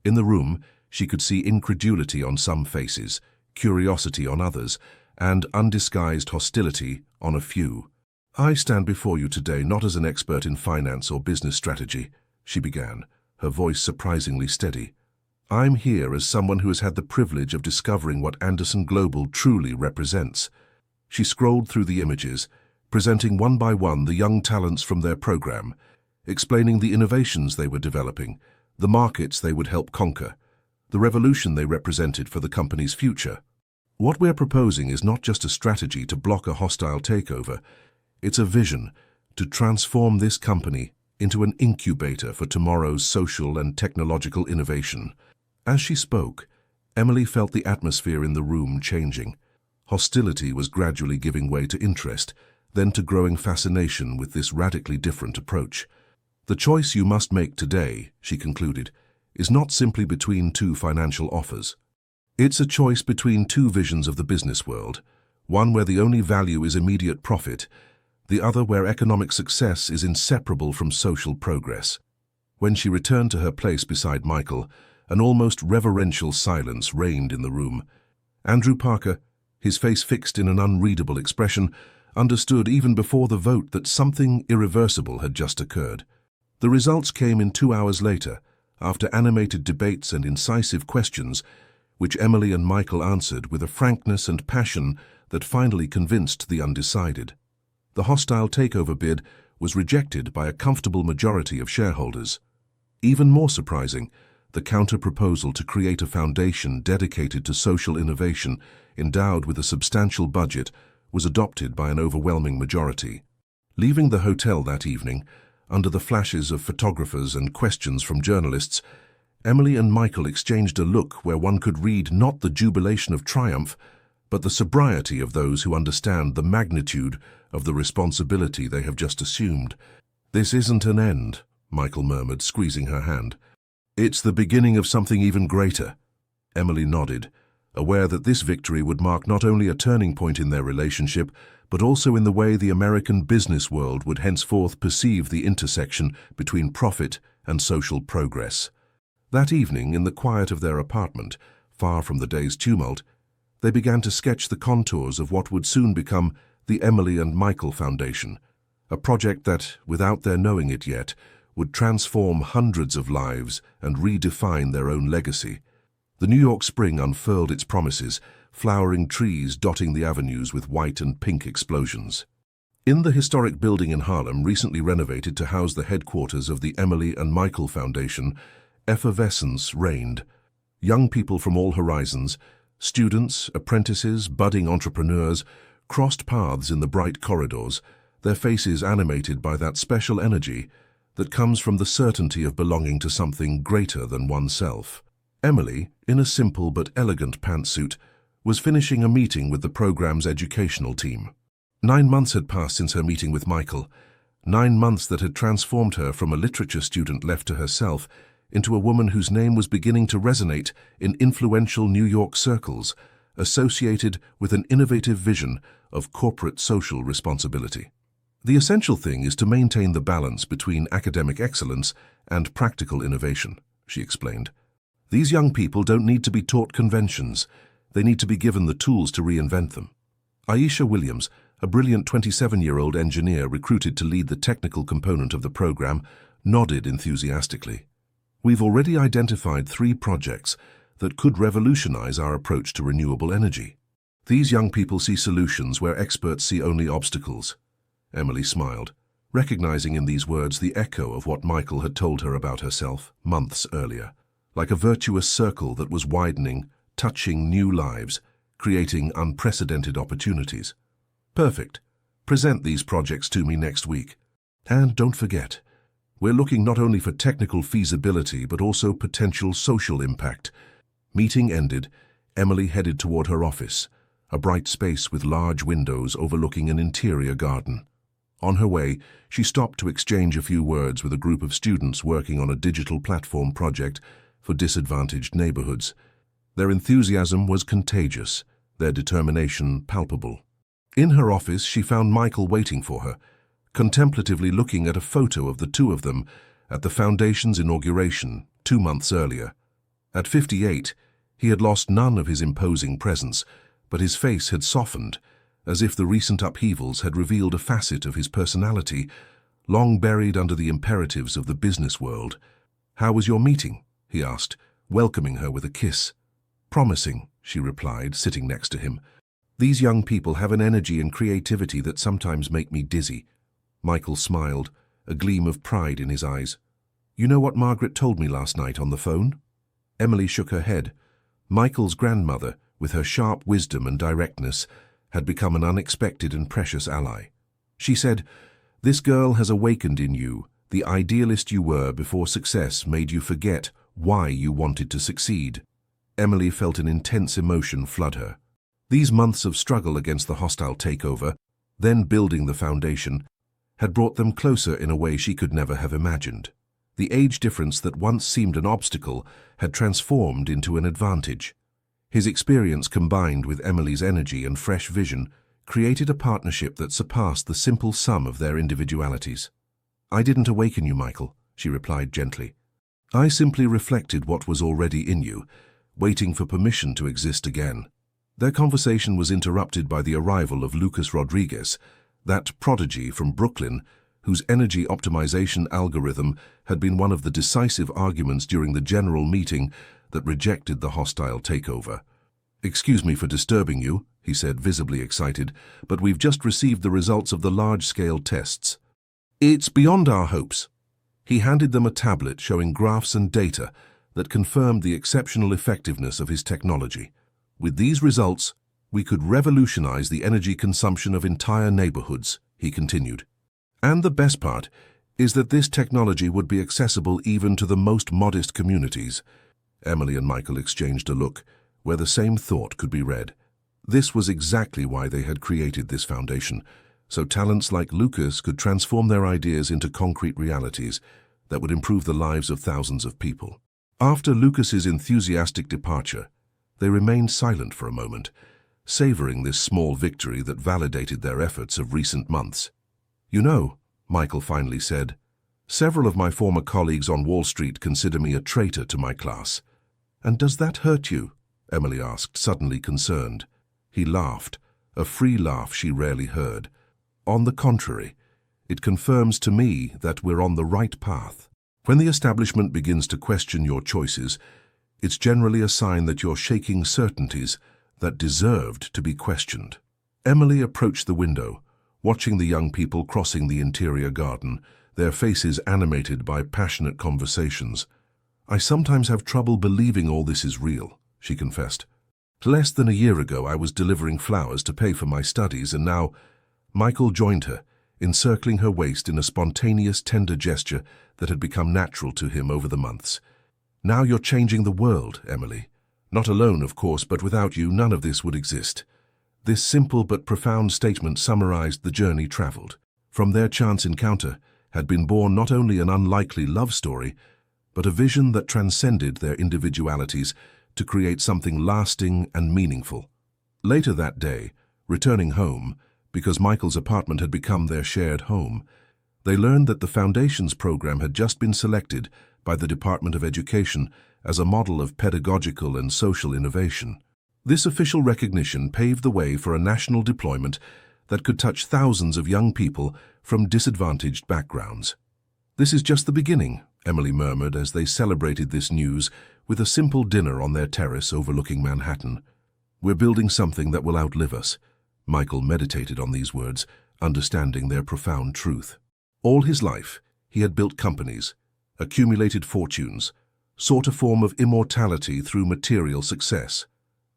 In the room, she could see incredulity on some faces, curiosity on others, and undisguised hostility on a few. I stand before you today not as an expert in finance or business strategy, she began, her voice surprisingly steady. I'm here as someone who has had the privilege of discovering what Anderson Global truly represents. She scrolled through the images, presenting one by one the young talents from their program, explaining the innovations they were developing, the markets they would help conquer, the revolution they represented for the company's future. What we're proposing is not just a strategy to block a hostile takeover, it's a vision to transform this company into an incubator for tomorrow's social and technological innovation. As she spoke, Emily felt the atmosphere in the room changing. Hostility was gradually giving way to interest, then to growing fascination with this radically different approach. The choice you must make today, she concluded, is not simply between two financial offers. It's a choice between two visions of the business world, one where the only value is immediate profit, the other where economic success is inseparable from social progress. When she returned to her place beside Michael, an almost reverential silence reigned in the room. Andrew Parker, his face fixed in an unreadable expression, understood even before the vote that something irreversible had just occurred. The results came in 2 hours later, after animated debates and incisive questions, which Emily and Michael answered with a frankness and passion that finally convinced the undecided. The hostile takeover bid was rejected by a comfortable majority of shareholders. Even more surprising, the counter-proposal to create a foundation dedicated to social innovation, endowed with a substantial budget, was adopted by an overwhelming majority. Leaving the hotel that evening, under the flashes of photographers and questions from journalists, Emily and Michael exchanged a look where one could read not the jubilation of triumph, but the sobriety of those who understand the magnitude of the responsibility they have just assumed. "This isn't an end," Michael murmured, squeezing her hand. "It's the beginning of something even greater." Emily nodded, aware that this victory would mark not only a turning point in their relationship, but also in the way the American business world would henceforth perceive the intersection between profit and social progress. That evening, in the quiet of their apartment, far from the day's tumult, they began to sketch the contours of what would soon become the Emily and Michael Foundation, a project that, without their knowing it yet, would transform hundreds of lives and redefine their own legacy. The New York spring unfurled its promises, flowering trees dotting the avenues with white and pink explosions. In the historic building in Harlem, recently renovated to house the headquarters of the Emily and Michael Foundation, effervescence reigned. Young people from all horizons, students, apprentices, budding entrepreneurs, crossed paths in the bright corridors, their faces animated by that special energy that comes from the certainty of belonging to something greater than oneself. Emily, in a simple but elegant pantsuit, was finishing a meeting with the program's educational team. 9 months had passed since her meeting with Michael, 9 months that had transformed her from a literature student left to herself into a woman whose name was beginning to resonate in influential New York circles, associated with an innovative vision of corporate social responsibility. The essential thing is to maintain the balance between academic excellence and practical innovation, she explained. These young people don't need to be taught conventions. They need to be given the tools to reinvent them. Aisha Williams, a brilliant 27-year-old engineer recruited to lead the technical component of the program, nodded enthusiastically. We've already identified 3 projects that could revolutionize our approach to renewable energy. These young people see solutions where experts see only obstacles. Emily smiled, recognizing in these words the echo of what Michael had told her about herself months earlier, like a virtuous circle that was widening, touching new lives, creating unprecedented opportunities. Perfect. Present these projects to me next week. And don't forget, we're looking not only for technical feasibility but also potential social impact. Meeting ended, Emily headed toward her office, a bright space with large windows overlooking an interior garden. On her way, she stopped to exchange a few words with a group of students working on a digital platform project for disadvantaged neighborhoods. Their enthusiasm was contagious, their determination palpable. In her office, she found Michael waiting for her, contemplatively looking at a photo of the two of them at the Foundation's inauguration 2 months earlier. At 58, he had lost none of his imposing presence, but his face had softened, as if the recent upheavals had revealed a facet of his personality, long buried under the imperatives of the business world. "How was your meeting?" he asked, welcoming her with a kiss. "Promising," she replied, sitting next to him. "These young people have an energy and creativity that sometimes make me dizzy." Michael smiled, a gleam of pride in his eyes. "You know what Margaret told me last night on the phone?" Emily shook her head. Michael's grandmother, with her sharp wisdom and directness, had become an unexpected and precious ally. She said, "This girl has awakened in you the idealist you were before success made you forget why you wanted to succeed." Emily felt an intense emotion flood her. These months of struggle against the hostile takeover, then building the foundation, had brought them closer in a way she could never have imagined. The age difference that once seemed an obstacle had transformed into an advantage. His experience combined with Emily's energy and fresh vision created a partnership that surpassed the simple sum of their individualities. "I didn't awaken you, Michael," she replied gently. "I simply reflected what was already in you, waiting for permission to exist again." Their conversation was interrupted by the arrival of Lucas Rodriguez, that prodigy from Brooklyn, whose energy optimization algorithm had been one of the decisive arguments during the general meeting that rejected the hostile takeover. "Excuse me for disturbing you," he said, visibly excited, "but we've just received the results of the large-scale tests. It's beyond our hopes." He handed them a tablet showing graphs and data that confirmed the exceptional effectiveness of his technology. "With these results, we could revolutionize the energy consumption of entire neighborhoods," he continued. "And the best part is that this technology would be accessible even to the most modest communities." Emily and Michael exchanged a look, where the same thought could be read. This was exactly why they had created this foundation, so talents like Lucas could transform their ideas into concrete realities that would improve the lives of thousands of people. After Lucas's enthusiastic departure, they remained silent for a moment, savoring this small victory that validated their efforts of recent months. "You know," Michael finally said, "several of my former colleagues on Wall Street consider me a traitor to my class." "And does that hurt you?" Emily asked, suddenly concerned. He laughed, a free laugh she rarely heard. "On the contrary, it confirms to me that we're on the right path. When the establishment begins to question your choices, it's generally a sign that you're shaking certainties that deserved to be questioned." Emily approached the window, watching the young people crossing the interior garden, their faces animated by passionate conversations. "I sometimes have trouble believing all this is real," she confessed. "Less than a year ago I was delivering flowers to pay for my studies, and now—" Michael joined her, encircling her waist in a spontaneous, tender gesture that had become natural to him over the months. "Now you're changing the world, Emily. Not alone, of course, but without you, none of this would exist." This simple but profound statement summarized the journey traveled. From their chance encounter had been born not only an unlikely love story, but a vision that transcended their individualities to create something lasting and meaningful. Later that day, returning home, because Michael's apartment had become their shared home, they learned that the Foundations program had just been selected by the Department of Education as a model of pedagogical and social innovation. This official recognition paved the way for a national deployment that could touch thousands of young people from disadvantaged backgrounds. "This is just the beginning," Emily murmured as they celebrated this news with a simple dinner on their terrace overlooking Manhattan. "We're building something that will outlive us." Michael meditated on these words, understanding their profound truth. All his life, he had built companies, accumulated fortunes, sought a form of immortality through material success.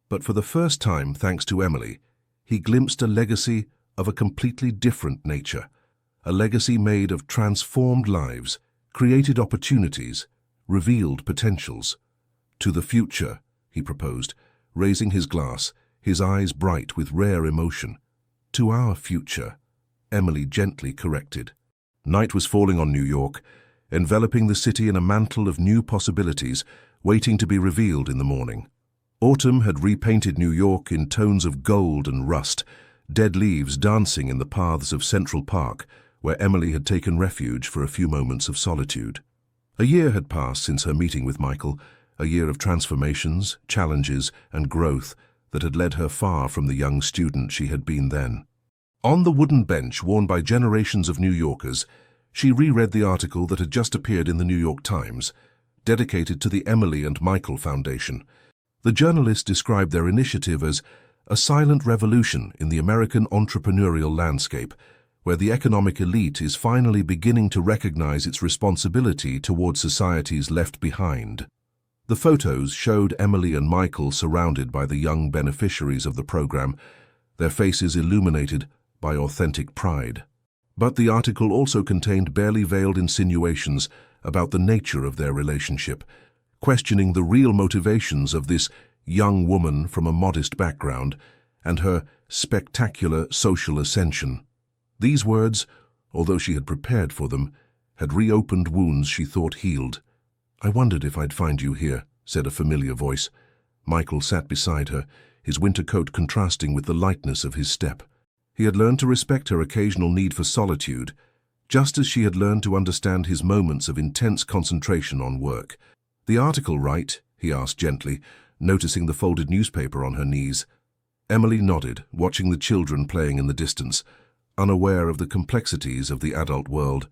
But for the first time, thanks to Emily, he glimpsed a legacy of a completely different nature, a legacy made of transformed lives, created opportunities, revealed potentials. "To the future," he proposed, raising his glass, his eyes bright with rare emotion. "To our future," Emily gently corrected. Night was falling on New York, enveloping the city in a mantle of new possibilities, waiting to be revealed in the morning. Autumn had repainted New York in tones of gold and rust, dead leaves dancing in the paths of Central Park, where Emily had taken refuge for a few moments of solitude. A year had passed since her meeting with Michael, a year of transformations, challenges, and growth that had led her far from the young student she had been then. On the wooden bench worn by generations of New Yorkers, she reread the article that had just appeared in the New York Times, dedicated to the Emily and Michael Foundation. The journalist described their initiative as a silent revolution in the American entrepreneurial landscape, where the economic elite is finally beginning to recognize its responsibility toward societies left behind. The photos showed Emily and Michael surrounded by the young beneficiaries of the program, their faces illuminated by authentic pride. But the article also contained barely veiled insinuations about the nature of their relationship, questioning the real motivations of this young woman from a modest background and her spectacular social ascension. These words, although she had prepared for them, had reopened wounds she thought healed. "I wondered if I'd find you here," said a familiar voice. Michael sat beside her, his winter coat contrasting with the lightness of his step. He had learned to respect her occasional need for solitude, just as she had learned to understand his moments of intense concentration on work. "The article right?" he asked gently, noticing the folded newspaper on her knees. Emily nodded, watching the children playing in the distance, unaware of the complexities of the adult world.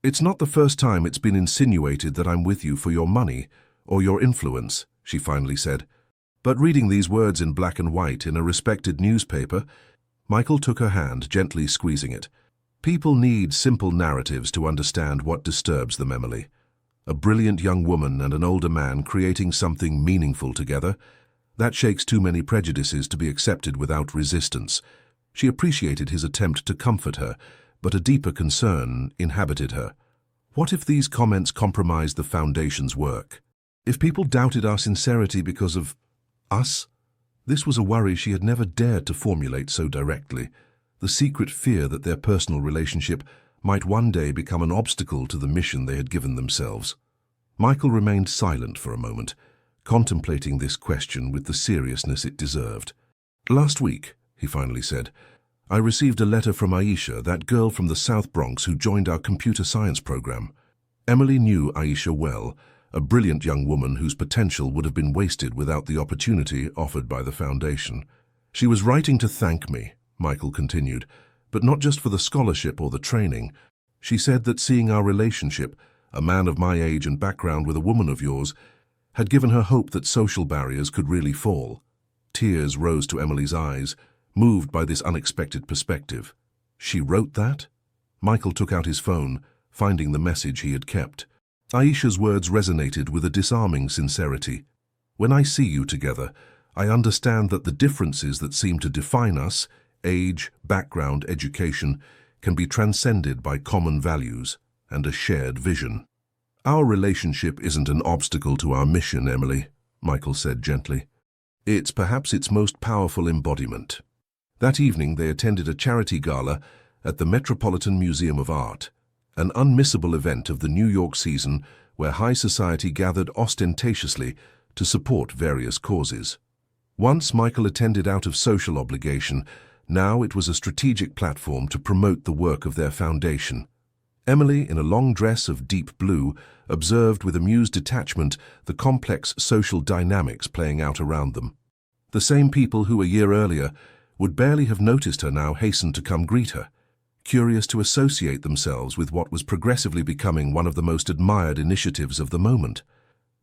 "It's not the first time it's been insinuated that I'm with you for your money or your influence," she finally said. But reading these words in black and white in a respected newspaper, Michael took her hand, gently squeezing it. "People need simple narratives to understand what disturbs them, Emily. A brilliant young woman and an older man creating something meaningful together. That shakes too many prejudices to be accepted without resistance." She appreciated his attempt to comfort her, but a deeper concern inhabited her. What if these comments compromised the Foundation's work? If people doubted our sincerity because of us? This was a worry she had never dared to formulate so directly, the secret fear that their personal relationship might one day become an obstacle to the mission they had given themselves. Michael remained silent for a moment, contemplating this question with the seriousness it deserved. Last week, he finally said, I received a letter from Aisha, that girl from the South Bronx who joined our computer science program. Emily knew Aisha well, a brilliant young woman whose potential would have been wasted without the opportunity offered by the foundation. She was writing to thank me, Michael continued, but not just for the scholarship or the training. She said that seeing our relationship, a man of my age and background with a woman of yours, had given her hope that social barriers could really fall. Tears rose to Emily's eyes, moved by this unexpected perspective. She wrote that? Michael took out his phone, finding the message he had kept. Aisha's words resonated with a disarming sincerity. When I see you together, I understand that the differences that seem to define us, age, background, education, can be transcended by common values and a shared vision. Our relationship isn't an obstacle to our mission, Emily, Michael said gently. It's perhaps its most powerful embodiment. That evening they attended a charity gala at the Metropolitan Museum of Art, an unmissable event of the New York season where high society gathered ostentatiously to support various causes. Once Michael attended out of social obligation, now it was a strategic platform to promote the work of their foundation. Emily, in a long dress of deep blue, observed with amused detachment the complex social dynamics playing out around them. The same people who a year earlier would barely have noticed her now hastened to come greet her, curious to associate themselves with what was progressively becoming one of the most admired initiatives of the moment.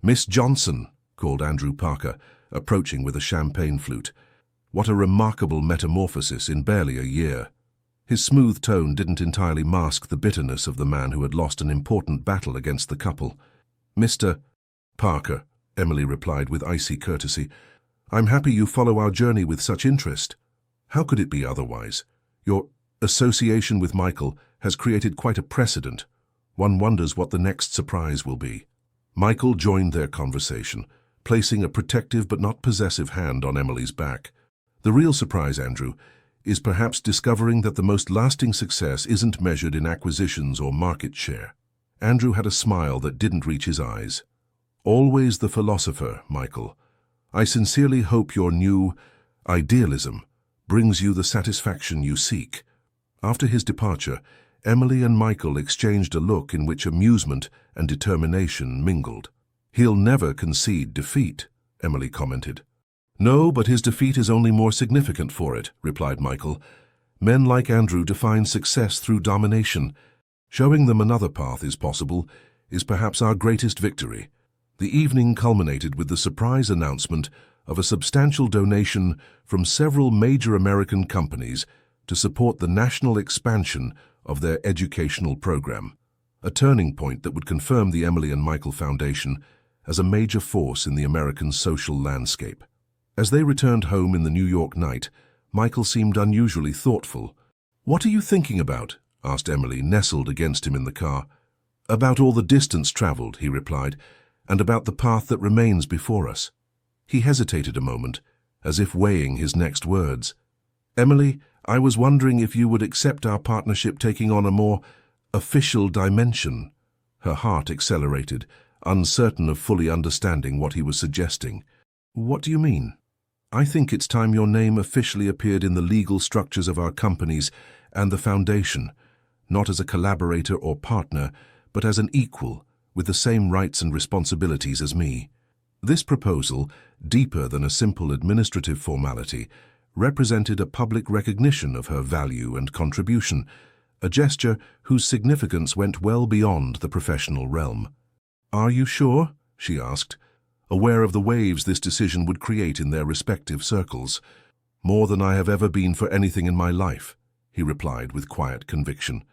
"Miss Johnson," called Andrew Parker, approaching with a champagne flute. What a remarkable metamorphosis in barely a year. His smooth tone didn't entirely mask the bitterness of the man who had lost an important battle against the couple. "Mr. Parker," Emily replied with icy courtesy, "I'm happy you follow our journey with such interest. How could it be otherwise? Your association with Michael has created quite a precedent. One wonders what the next surprise will be." Michael joined their conversation, placing a protective but not possessive hand on Emily's back. "The real surprise, Andrew, is perhaps discovering that the most lasting success isn't measured in acquisitions or market share." Andrew had a smile that didn't reach his eyes. "Always the philosopher, Michael. I sincerely hope your new idealism brings you the satisfaction you seek." After his departure, Emily and Michael exchanged a look in which amusement and determination mingled. "He'll never concede defeat," Emily commented. "No, but his defeat is only more significant for it," replied Michael. "Men like Andrew define success through domination. Showing them another path is possible is perhaps our greatest victory." The evening culminated with the surprise announcement of a substantial donation from several major American companies to support the national expansion of their educational program, a turning point that would confirm the Emily and Michael Foundation as a major force in the American social landscape. As they returned home in the New York night, Michael seemed unusually thoughtful. "What are you thinking about?" asked Emily, nestled against him in the car. "About all the distance traveled," he replied, "and about the path that remains before us." He hesitated a moment, as if weighing his next words. "Emily, I was wondering if you would accept our partnership taking on a more official dimension." Her heart accelerated, uncertain of fully understanding what he was suggesting. "What do you mean?" "I think it's time your name officially appeared in the legal structures of our companies and the foundation, not as a collaborator or partner, but as an equal, with the same rights and responsibilities as me." This proposal, deeper than a simple administrative formality, represented a public recognition of her value and contribution, a gesture whose significance went well beyond the professional realm. "Are you sure?" she asked, aware of the waves this decision would create in their respective circles. "More than I have ever been for anything in my life," he replied with quiet conviction.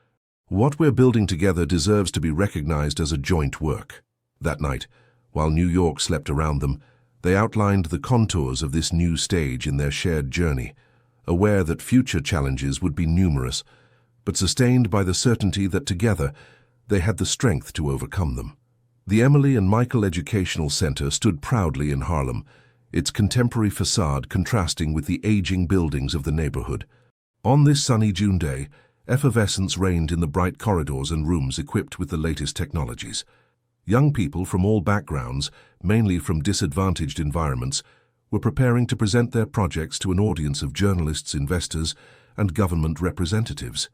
"What we're building together deserves to be recognized as a joint work." That night, while New York slept around them, they outlined the contours of this new stage in their shared journey, aware that future challenges would be numerous, but sustained by the certainty that together they had the strength to overcome them. The Emily and Michael Educational Center stood proudly in Harlem, its contemporary facade contrasting with the aging buildings of the neighborhood. On this sunny June day, effervescence reigned in the bright corridors and rooms equipped with the latest technologies. Young people from all backgrounds, mainly from disadvantaged environments, were preparing to present their projects to an audience of journalists, investors, and government representatives.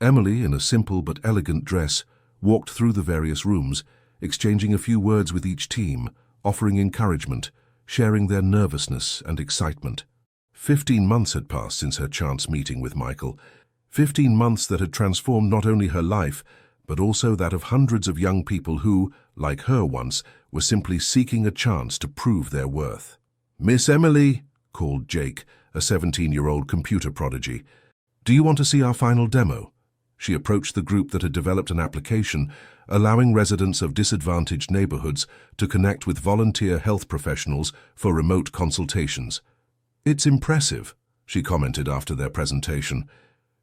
Emily, in a simple but elegant dress, walked through the various rooms, exchanging a few words with each team, offering encouragement, sharing their nervousness and excitement. 15 months had passed since her chance meeting with Michael. 15 months that had transformed not only her life, but also that of hundreds of young people who, like her once, were simply seeking a chance to prove their worth. "Miss Emily," called Jake, a 17-year-old computer prodigy, "do you want to see our final demo?" She approached the group that had developed an application allowing residents of disadvantaged neighborhoods to connect with volunteer health professionals for remote consultations. "It's impressive," she commented after their presentation.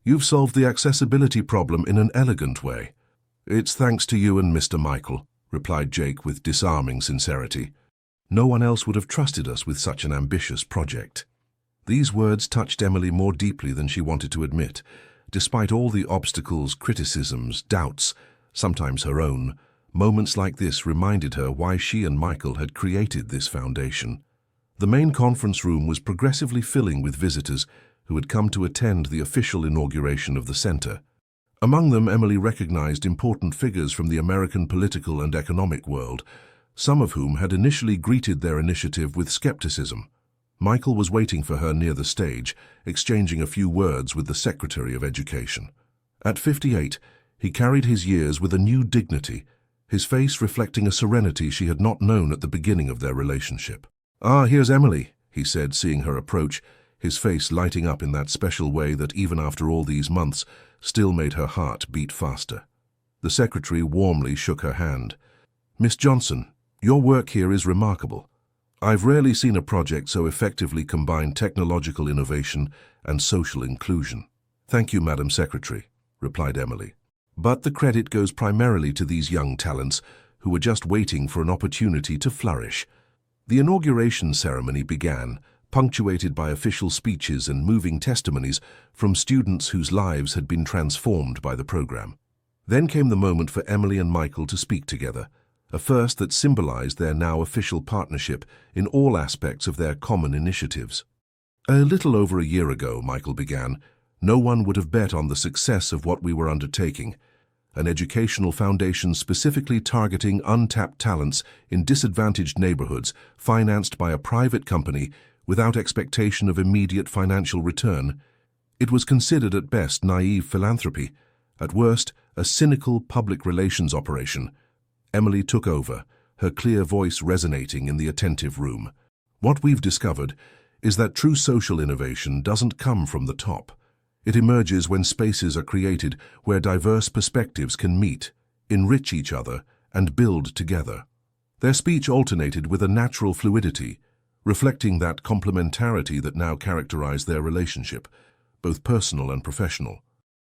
"You've solved the accessibility problem in an elegant way." "It's thanks to you and Mr. Michael," replied Jake with disarming sincerity. "No one else would have trusted us with such an ambitious project." These words touched Emily more deeply than she wanted to admit. Despite all the obstacles, criticisms, doubts, sometimes her own, moments like this reminded her why she and Michael had created this foundation. The main conference room was progressively filling with visitors who had come to attend the official inauguration of the center. Among them, Emily recognized important figures from the American political and economic world, some of whom had initially greeted their initiative with skepticism. Michael was waiting for her near the stage, exchanging a few words with the Secretary of Education. At 58, he carried his years with a new dignity, his face reflecting a serenity she had not known at the beginning of their relationship. "Ah, here's Emily," he said, seeing her approach, his face lighting up in that special way that even after all these months still made her heart beat faster. The secretary warmly shook her hand. "Miss Johnson, your work here is remarkable. I've rarely seen a project so effectively combine technological innovation and social inclusion." "Thank you, Madam Secretary," replied Emily. "But the credit goes primarily to these young talents who were just waiting for an opportunity to flourish." The inauguration ceremony began, punctuated by official speeches and moving testimonies from students whose lives had been transformed by the program. Then came the moment for Emily and Michael to speak together, a first that symbolized their now official partnership in all aspects of their common initiatives. "A little over a year ago," Michael began, "no one would have bet on the success of what we were undertaking, an educational foundation specifically targeting untapped talents in disadvantaged neighborhoods, financed by a private company without expectation of immediate financial return. It was considered at best naive philanthropy, at worst a cynical public relations operation." Emily took over, her clear voice resonating in the attentive room. "What we've discovered is that true social innovation doesn't come from the top. It emerges when spaces are created where diverse perspectives can meet, enrich each other, and build together." Their speech alternated with a natural fluidity, reflecting that complementarity that now characterized their relationship, both personal and professional.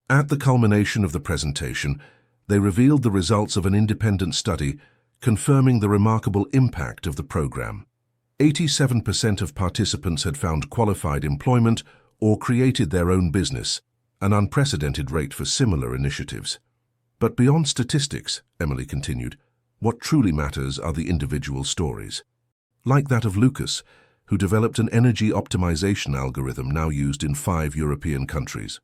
At the culmination of the presentation, they revealed the results of an independent study confirming the remarkable impact of the program. 87% of participants had found qualified employment or created their own business, an unprecedented rate for similar initiatives. "But beyond statistics," Emily continued, "what truly matters are the individual stories. Like that of Lucas, who developed an energy optimization algorithm now used in 5 European countries.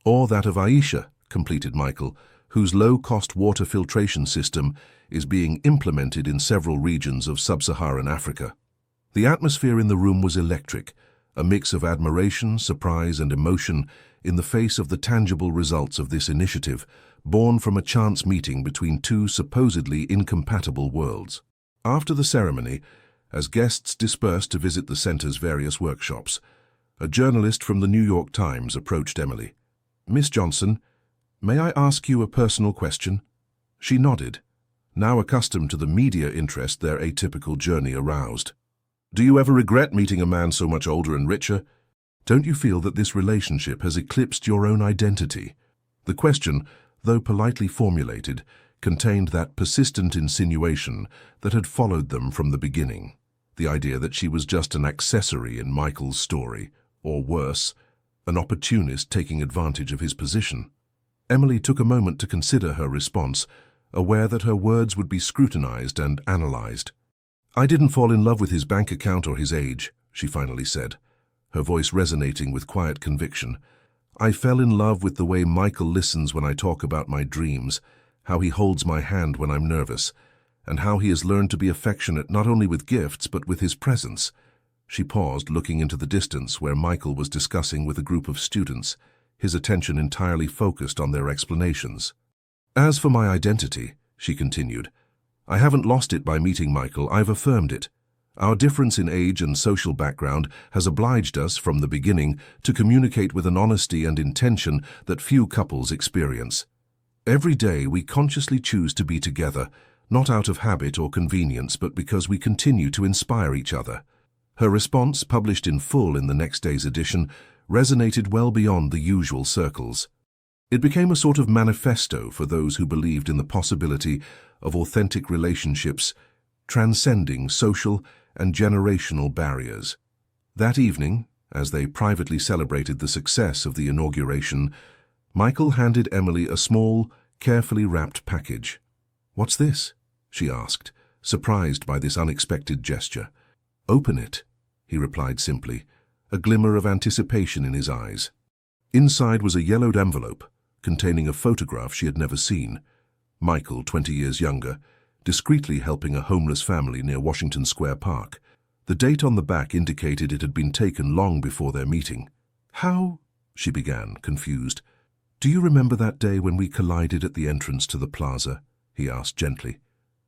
Or that of Aisha," completed Michael, "whose low-cost water filtration system is being implemented in several regions of sub-Saharan Africa." The atmosphere in the room was electric, a mix of admiration, surprise, and emotion in the face of the tangible results of this initiative, born from a chance meeting between two supposedly incompatible worlds. After the ceremony, as guests dispersed to visit the center's various workshops, a journalist from the New York Times approached Emily. "Miss Johnson, may I ask you a personal question?" She nodded, now accustomed to the media interest their atypical journey aroused. "Do you ever regret meeting a man so much older and richer? Don't you feel that this relationship has eclipsed your own identity?" The question, though politely formulated, contained that persistent insinuation that had followed them from the beginning, the idea that she was just an accessory in Michael's story, or worse, an opportunist taking advantage of his position. Emily took a moment to consider her response, aware that her words would be scrutinized and analyzed. "I didn't fall in love with his bank account or his age," she finally said, her voice resonating with quiet conviction. "I fell in love with the way Michael listens when I talk about my dreams, how he holds my hand when I'm nervous, and how he has learned to be affectionate not only with gifts but with his presence." She paused, looking into the distance where Michael was discussing with a group of students, his attention entirely focused on their explanations. "As for my identity," she continued, "I haven't lost it by meeting Michael, I've affirmed it. Our difference in age and social background has obliged us, from the beginning, to communicate with an honesty and intention that few couples experience. Every day we consciously choose to be together, not out of habit or convenience, but because we continue to inspire each other." Her response, published in full in the next day's edition, resonated well beyond the usual circles. It became a sort of manifesto for those who believed in the possibility of authentic relationships transcending social and generational barriers. That evening, as they privately celebrated the success of the inauguration, Michael handed Emily a small, carefully wrapped package. "What's this?" she asked, surprised by this unexpected gesture. "Open it," he replied simply, a glimmer of anticipation in his eyes. Inside was a yellowed envelope containing a photograph she had never seen. Michael, 20 years younger, discreetly helping a homeless family near Washington Square Park. The date on the back indicated it had been taken long before their meeting. "How?" she began, confused. "Do you remember that day when we collided at the entrance to the plaza?" he asked gently.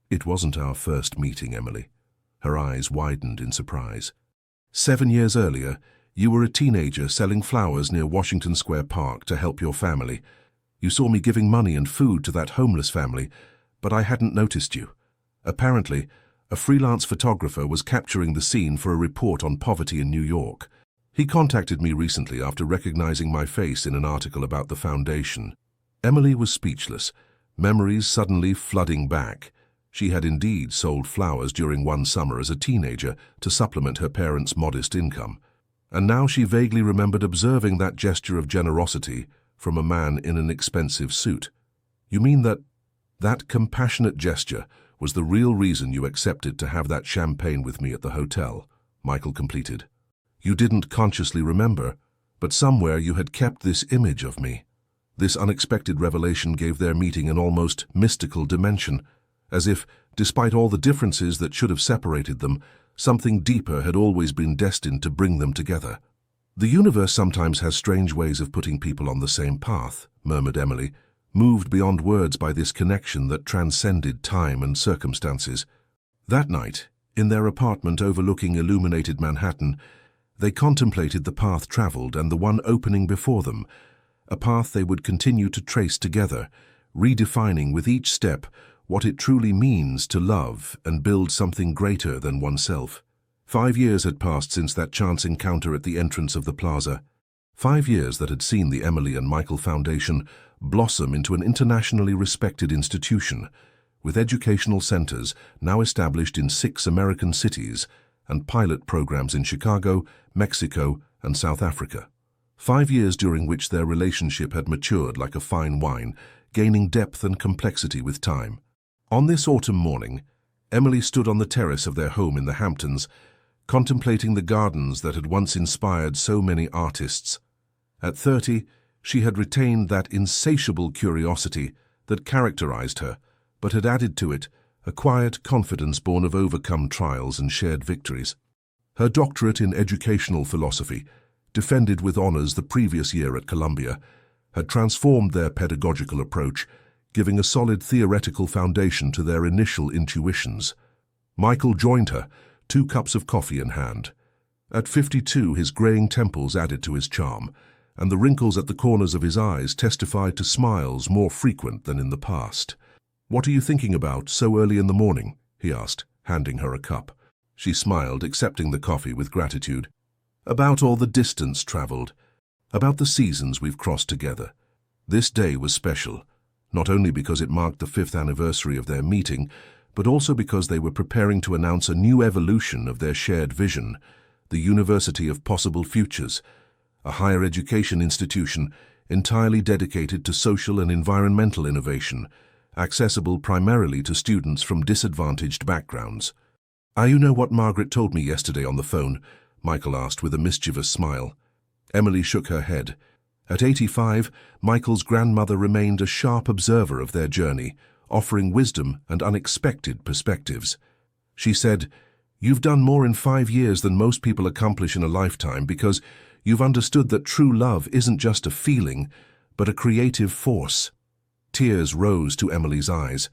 "It wasn't our first meeting, Emily." Her eyes widened in surprise. 7 years earlier, you were a teenager selling flowers near Washington Square Park to help your family. You saw me giving money and food to that homeless family, but I hadn't noticed you. Apparently, a freelance photographer was capturing the scene for a report on poverty in New York. He contacted me recently after recognizing my face in an article about the foundation. Emily was speechless, memories suddenly flooding back. She had indeed sold flowers during one summer as a teenager to supplement her parents' modest income. And now she vaguely remembered observing that gesture of generosity from a man in an expensive suit. "You mean that compassionate gesture was the real reason you accepted to have that champagne with me at the hotel?" Michael completed. "You didn't consciously remember, but somewhere you had kept this image of me." This unexpected revelation gave their meeting an almost mystical dimension, as if, despite all the differences that should have separated them, something deeper had always been destined to bring them together. "The universe sometimes has strange ways of putting people on the same path," murmured Emily, moved beyond words by this connection that transcended time and circumstances. That night, in their apartment overlooking illuminated Manhattan, they contemplated the path traveled and the one opening before them, a path they would continue to trace together, redefining with each step what it truly means to love and build something greater than oneself. 5 years had passed since that chance encounter at the entrance of the plaza. 5 years that had seen the Emily and Michael Foundation blossom into an internationally respected institution, with educational centers now established in 6 American cities and pilot programs in Chicago, Mexico, and South Africa. 5 years during which their relationship had matured like a fine wine, gaining depth and complexity with time. On this autumn morning, Emily stood on the terrace of their home in the Hamptons, contemplating the gardens that had once inspired so many artists. At 30, she had retained that insatiable curiosity that characterized her, but had added to it a quiet confidence born of overcome trials and shared victories. Her doctorate in educational philosophy, defended with honors the previous year at Columbia, had transformed their pedagogical approach, giving a solid theoretical foundation to their initial intuitions. Michael joined her, 2 cups of coffee in hand. At 52, his graying temples added to his charm, and the wrinkles at the corners of his eyes testified to smiles more frequent than in the past. "What are you thinking about so early in the morning?" he asked, handing her a cup. She smiled, accepting the coffee with gratitude. "About all the distance traveled, about the seasons we've crossed together. This day was special, not only because it marked the 5th anniversary of their meeting, but also because they were preparing to announce a new evolution of their shared vision, the University of Possible Futures, a higher education institution entirely dedicated to social and environmental innovation, accessible primarily to students from disadvantaged backgrounds. "You know what Margaret told me yesterday on the phone?" Michael asked with a mischievous smile. Emily shook her head. At 85, Michael's grandmother remained a sharp observer of their journey, offering wisdom and unexpected perspectives. She said, "You've done more in 5 years than most people accomplish in a lifetime because you've understood that true love isn't just a feeling, but a creative force." Tears rose to Emily's eyes.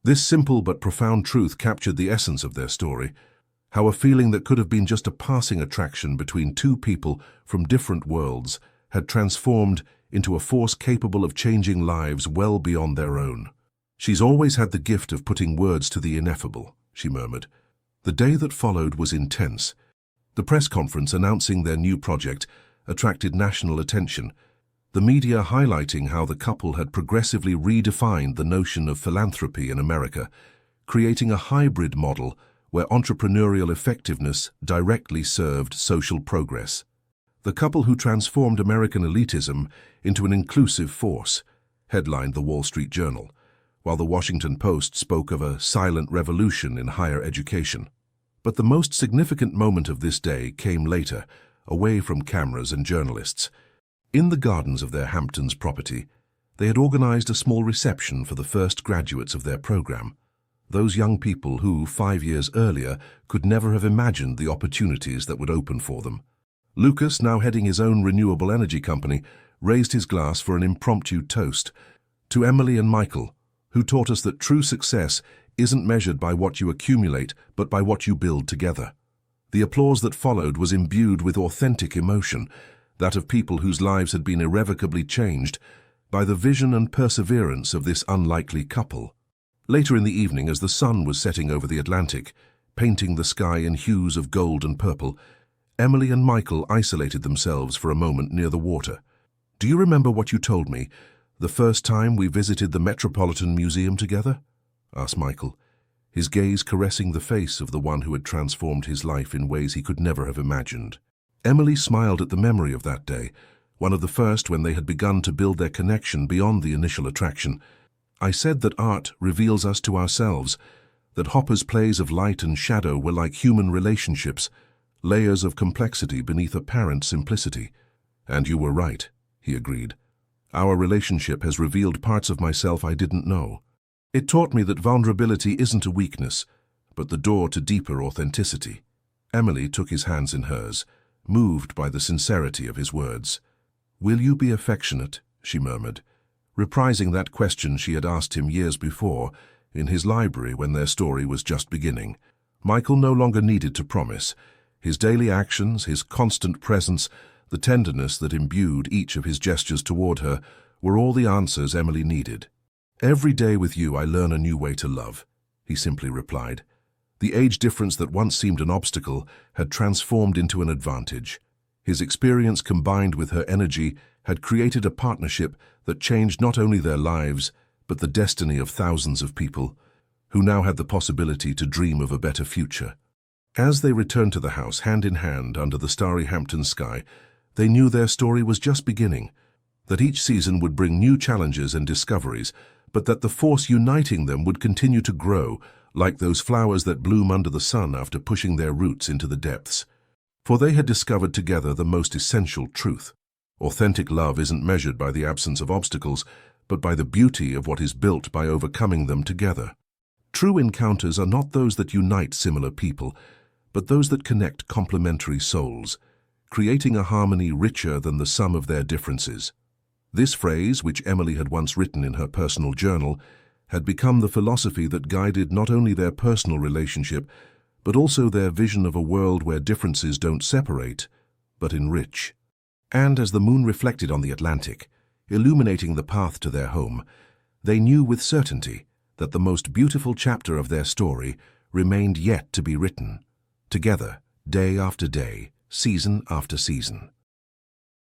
This simple but profound truth captured the essence of their story. How a feeling that could have been just a passing attraction between two people from different worlds had transformed into a force capable of changing lives well beyond their own. "She's always had the gift of putting words to the ineffable," she murmured. The day that followed was intense. The press conference announcing their new project attracted national attention, the media highlighting how the couple had progressively redefined the notion of philanthropy in America, creating a hybrid model where entrepreneurial effectiveness directly served social progress. The couple who transformed American elitism into an inclusive force, headlined the Wall Street Journal, while the Washington Post spoke of a silent revolution in higher education. But the most significant moment of this day came later, away from cameras and journalists. In the gardens of their Hamptons property, they had organized a small reception for the first graduates of their program, those young people who, 5 years earlier, could never have imagined the opportunities that would open for them. Lucas, now heading his own renewable energy company, raised his glass for an impromptu toast to Emily and Michael, who taught us that true success isn't measured by what you accumulate, but by what you build together. The applause that followed was imbued with authentic emotion, that of people whose lives had been irrevocably changed by the vision and perseverance of this unlikely couple. Later in the evening, as the sun was setting over the Atlantic, painting the sky in hues of gold and purple, Emily and Michael isolated themselves for a moment near the water. "Do you remember what you told me the first time we visited the Metropolitan Museum together?" asked Michael, his gaze caressing the face of the one who had transformed his life in ways he could never have imagined. Emily smiled at the memory of that day, one of the first when they had begun to build their connection beyond the initial attraction. "I said that art reveals us to ourselves, that Hopper's plays of light and shadow were like human relationships, layers of complexity beneath apparent simplicity. And you were right," he agreed. "Our relationship has revealed parts of myself I didn't know. It taught me that vulnerability isn't a weakness, but the door to deeper authenticity." Emily took his hands in hers, moved by the sincerity of his words. "Will you be affectionate?" she murmured, reprising that question she had asked him years before, in his library when their story was just beginning. Michael no longer needed to promise. His daily actions, his constant presence, the tenderness that imbued each of his gestures toward her, were all the answers Emily needed. "Every day with you I learn a new way to love," he simply replied. The age difference that once seemed an obstacle had transformed into an advantage. His experience combined with her energy had created a partnership that changed not only their lives, but the destiny of thousands of people, who now had the possibility to dream of a better future. As they returned to the house hand in hand under the starry Hampton sky, they knew their story was just beginning, that each season would bring new challenges and discoveries, but that the force uniting them would continue to grow, like those flowers that bloom under the sun after pushing their roots into the depths. For they had discovered together the most essential truth. Authentic love isn't measured by the absence of obstacles, but by the beauty of what is built by overcoming them together. True encounters are not those that unite similar people, but those that connect complementary souls, creating a harmony richer than the sum of their differences. This phrase, which Emily had once written in her personal journal, had become the philosophy that guided not only their personal relationship, but also their vision of a world where differences don't separate, but enrich. And as the moon reflected on the Atlantic, illuminating the path to their home, they knew with certainty that the most beautiful chapter of their story remained yet to be written, together, day after day, season after season.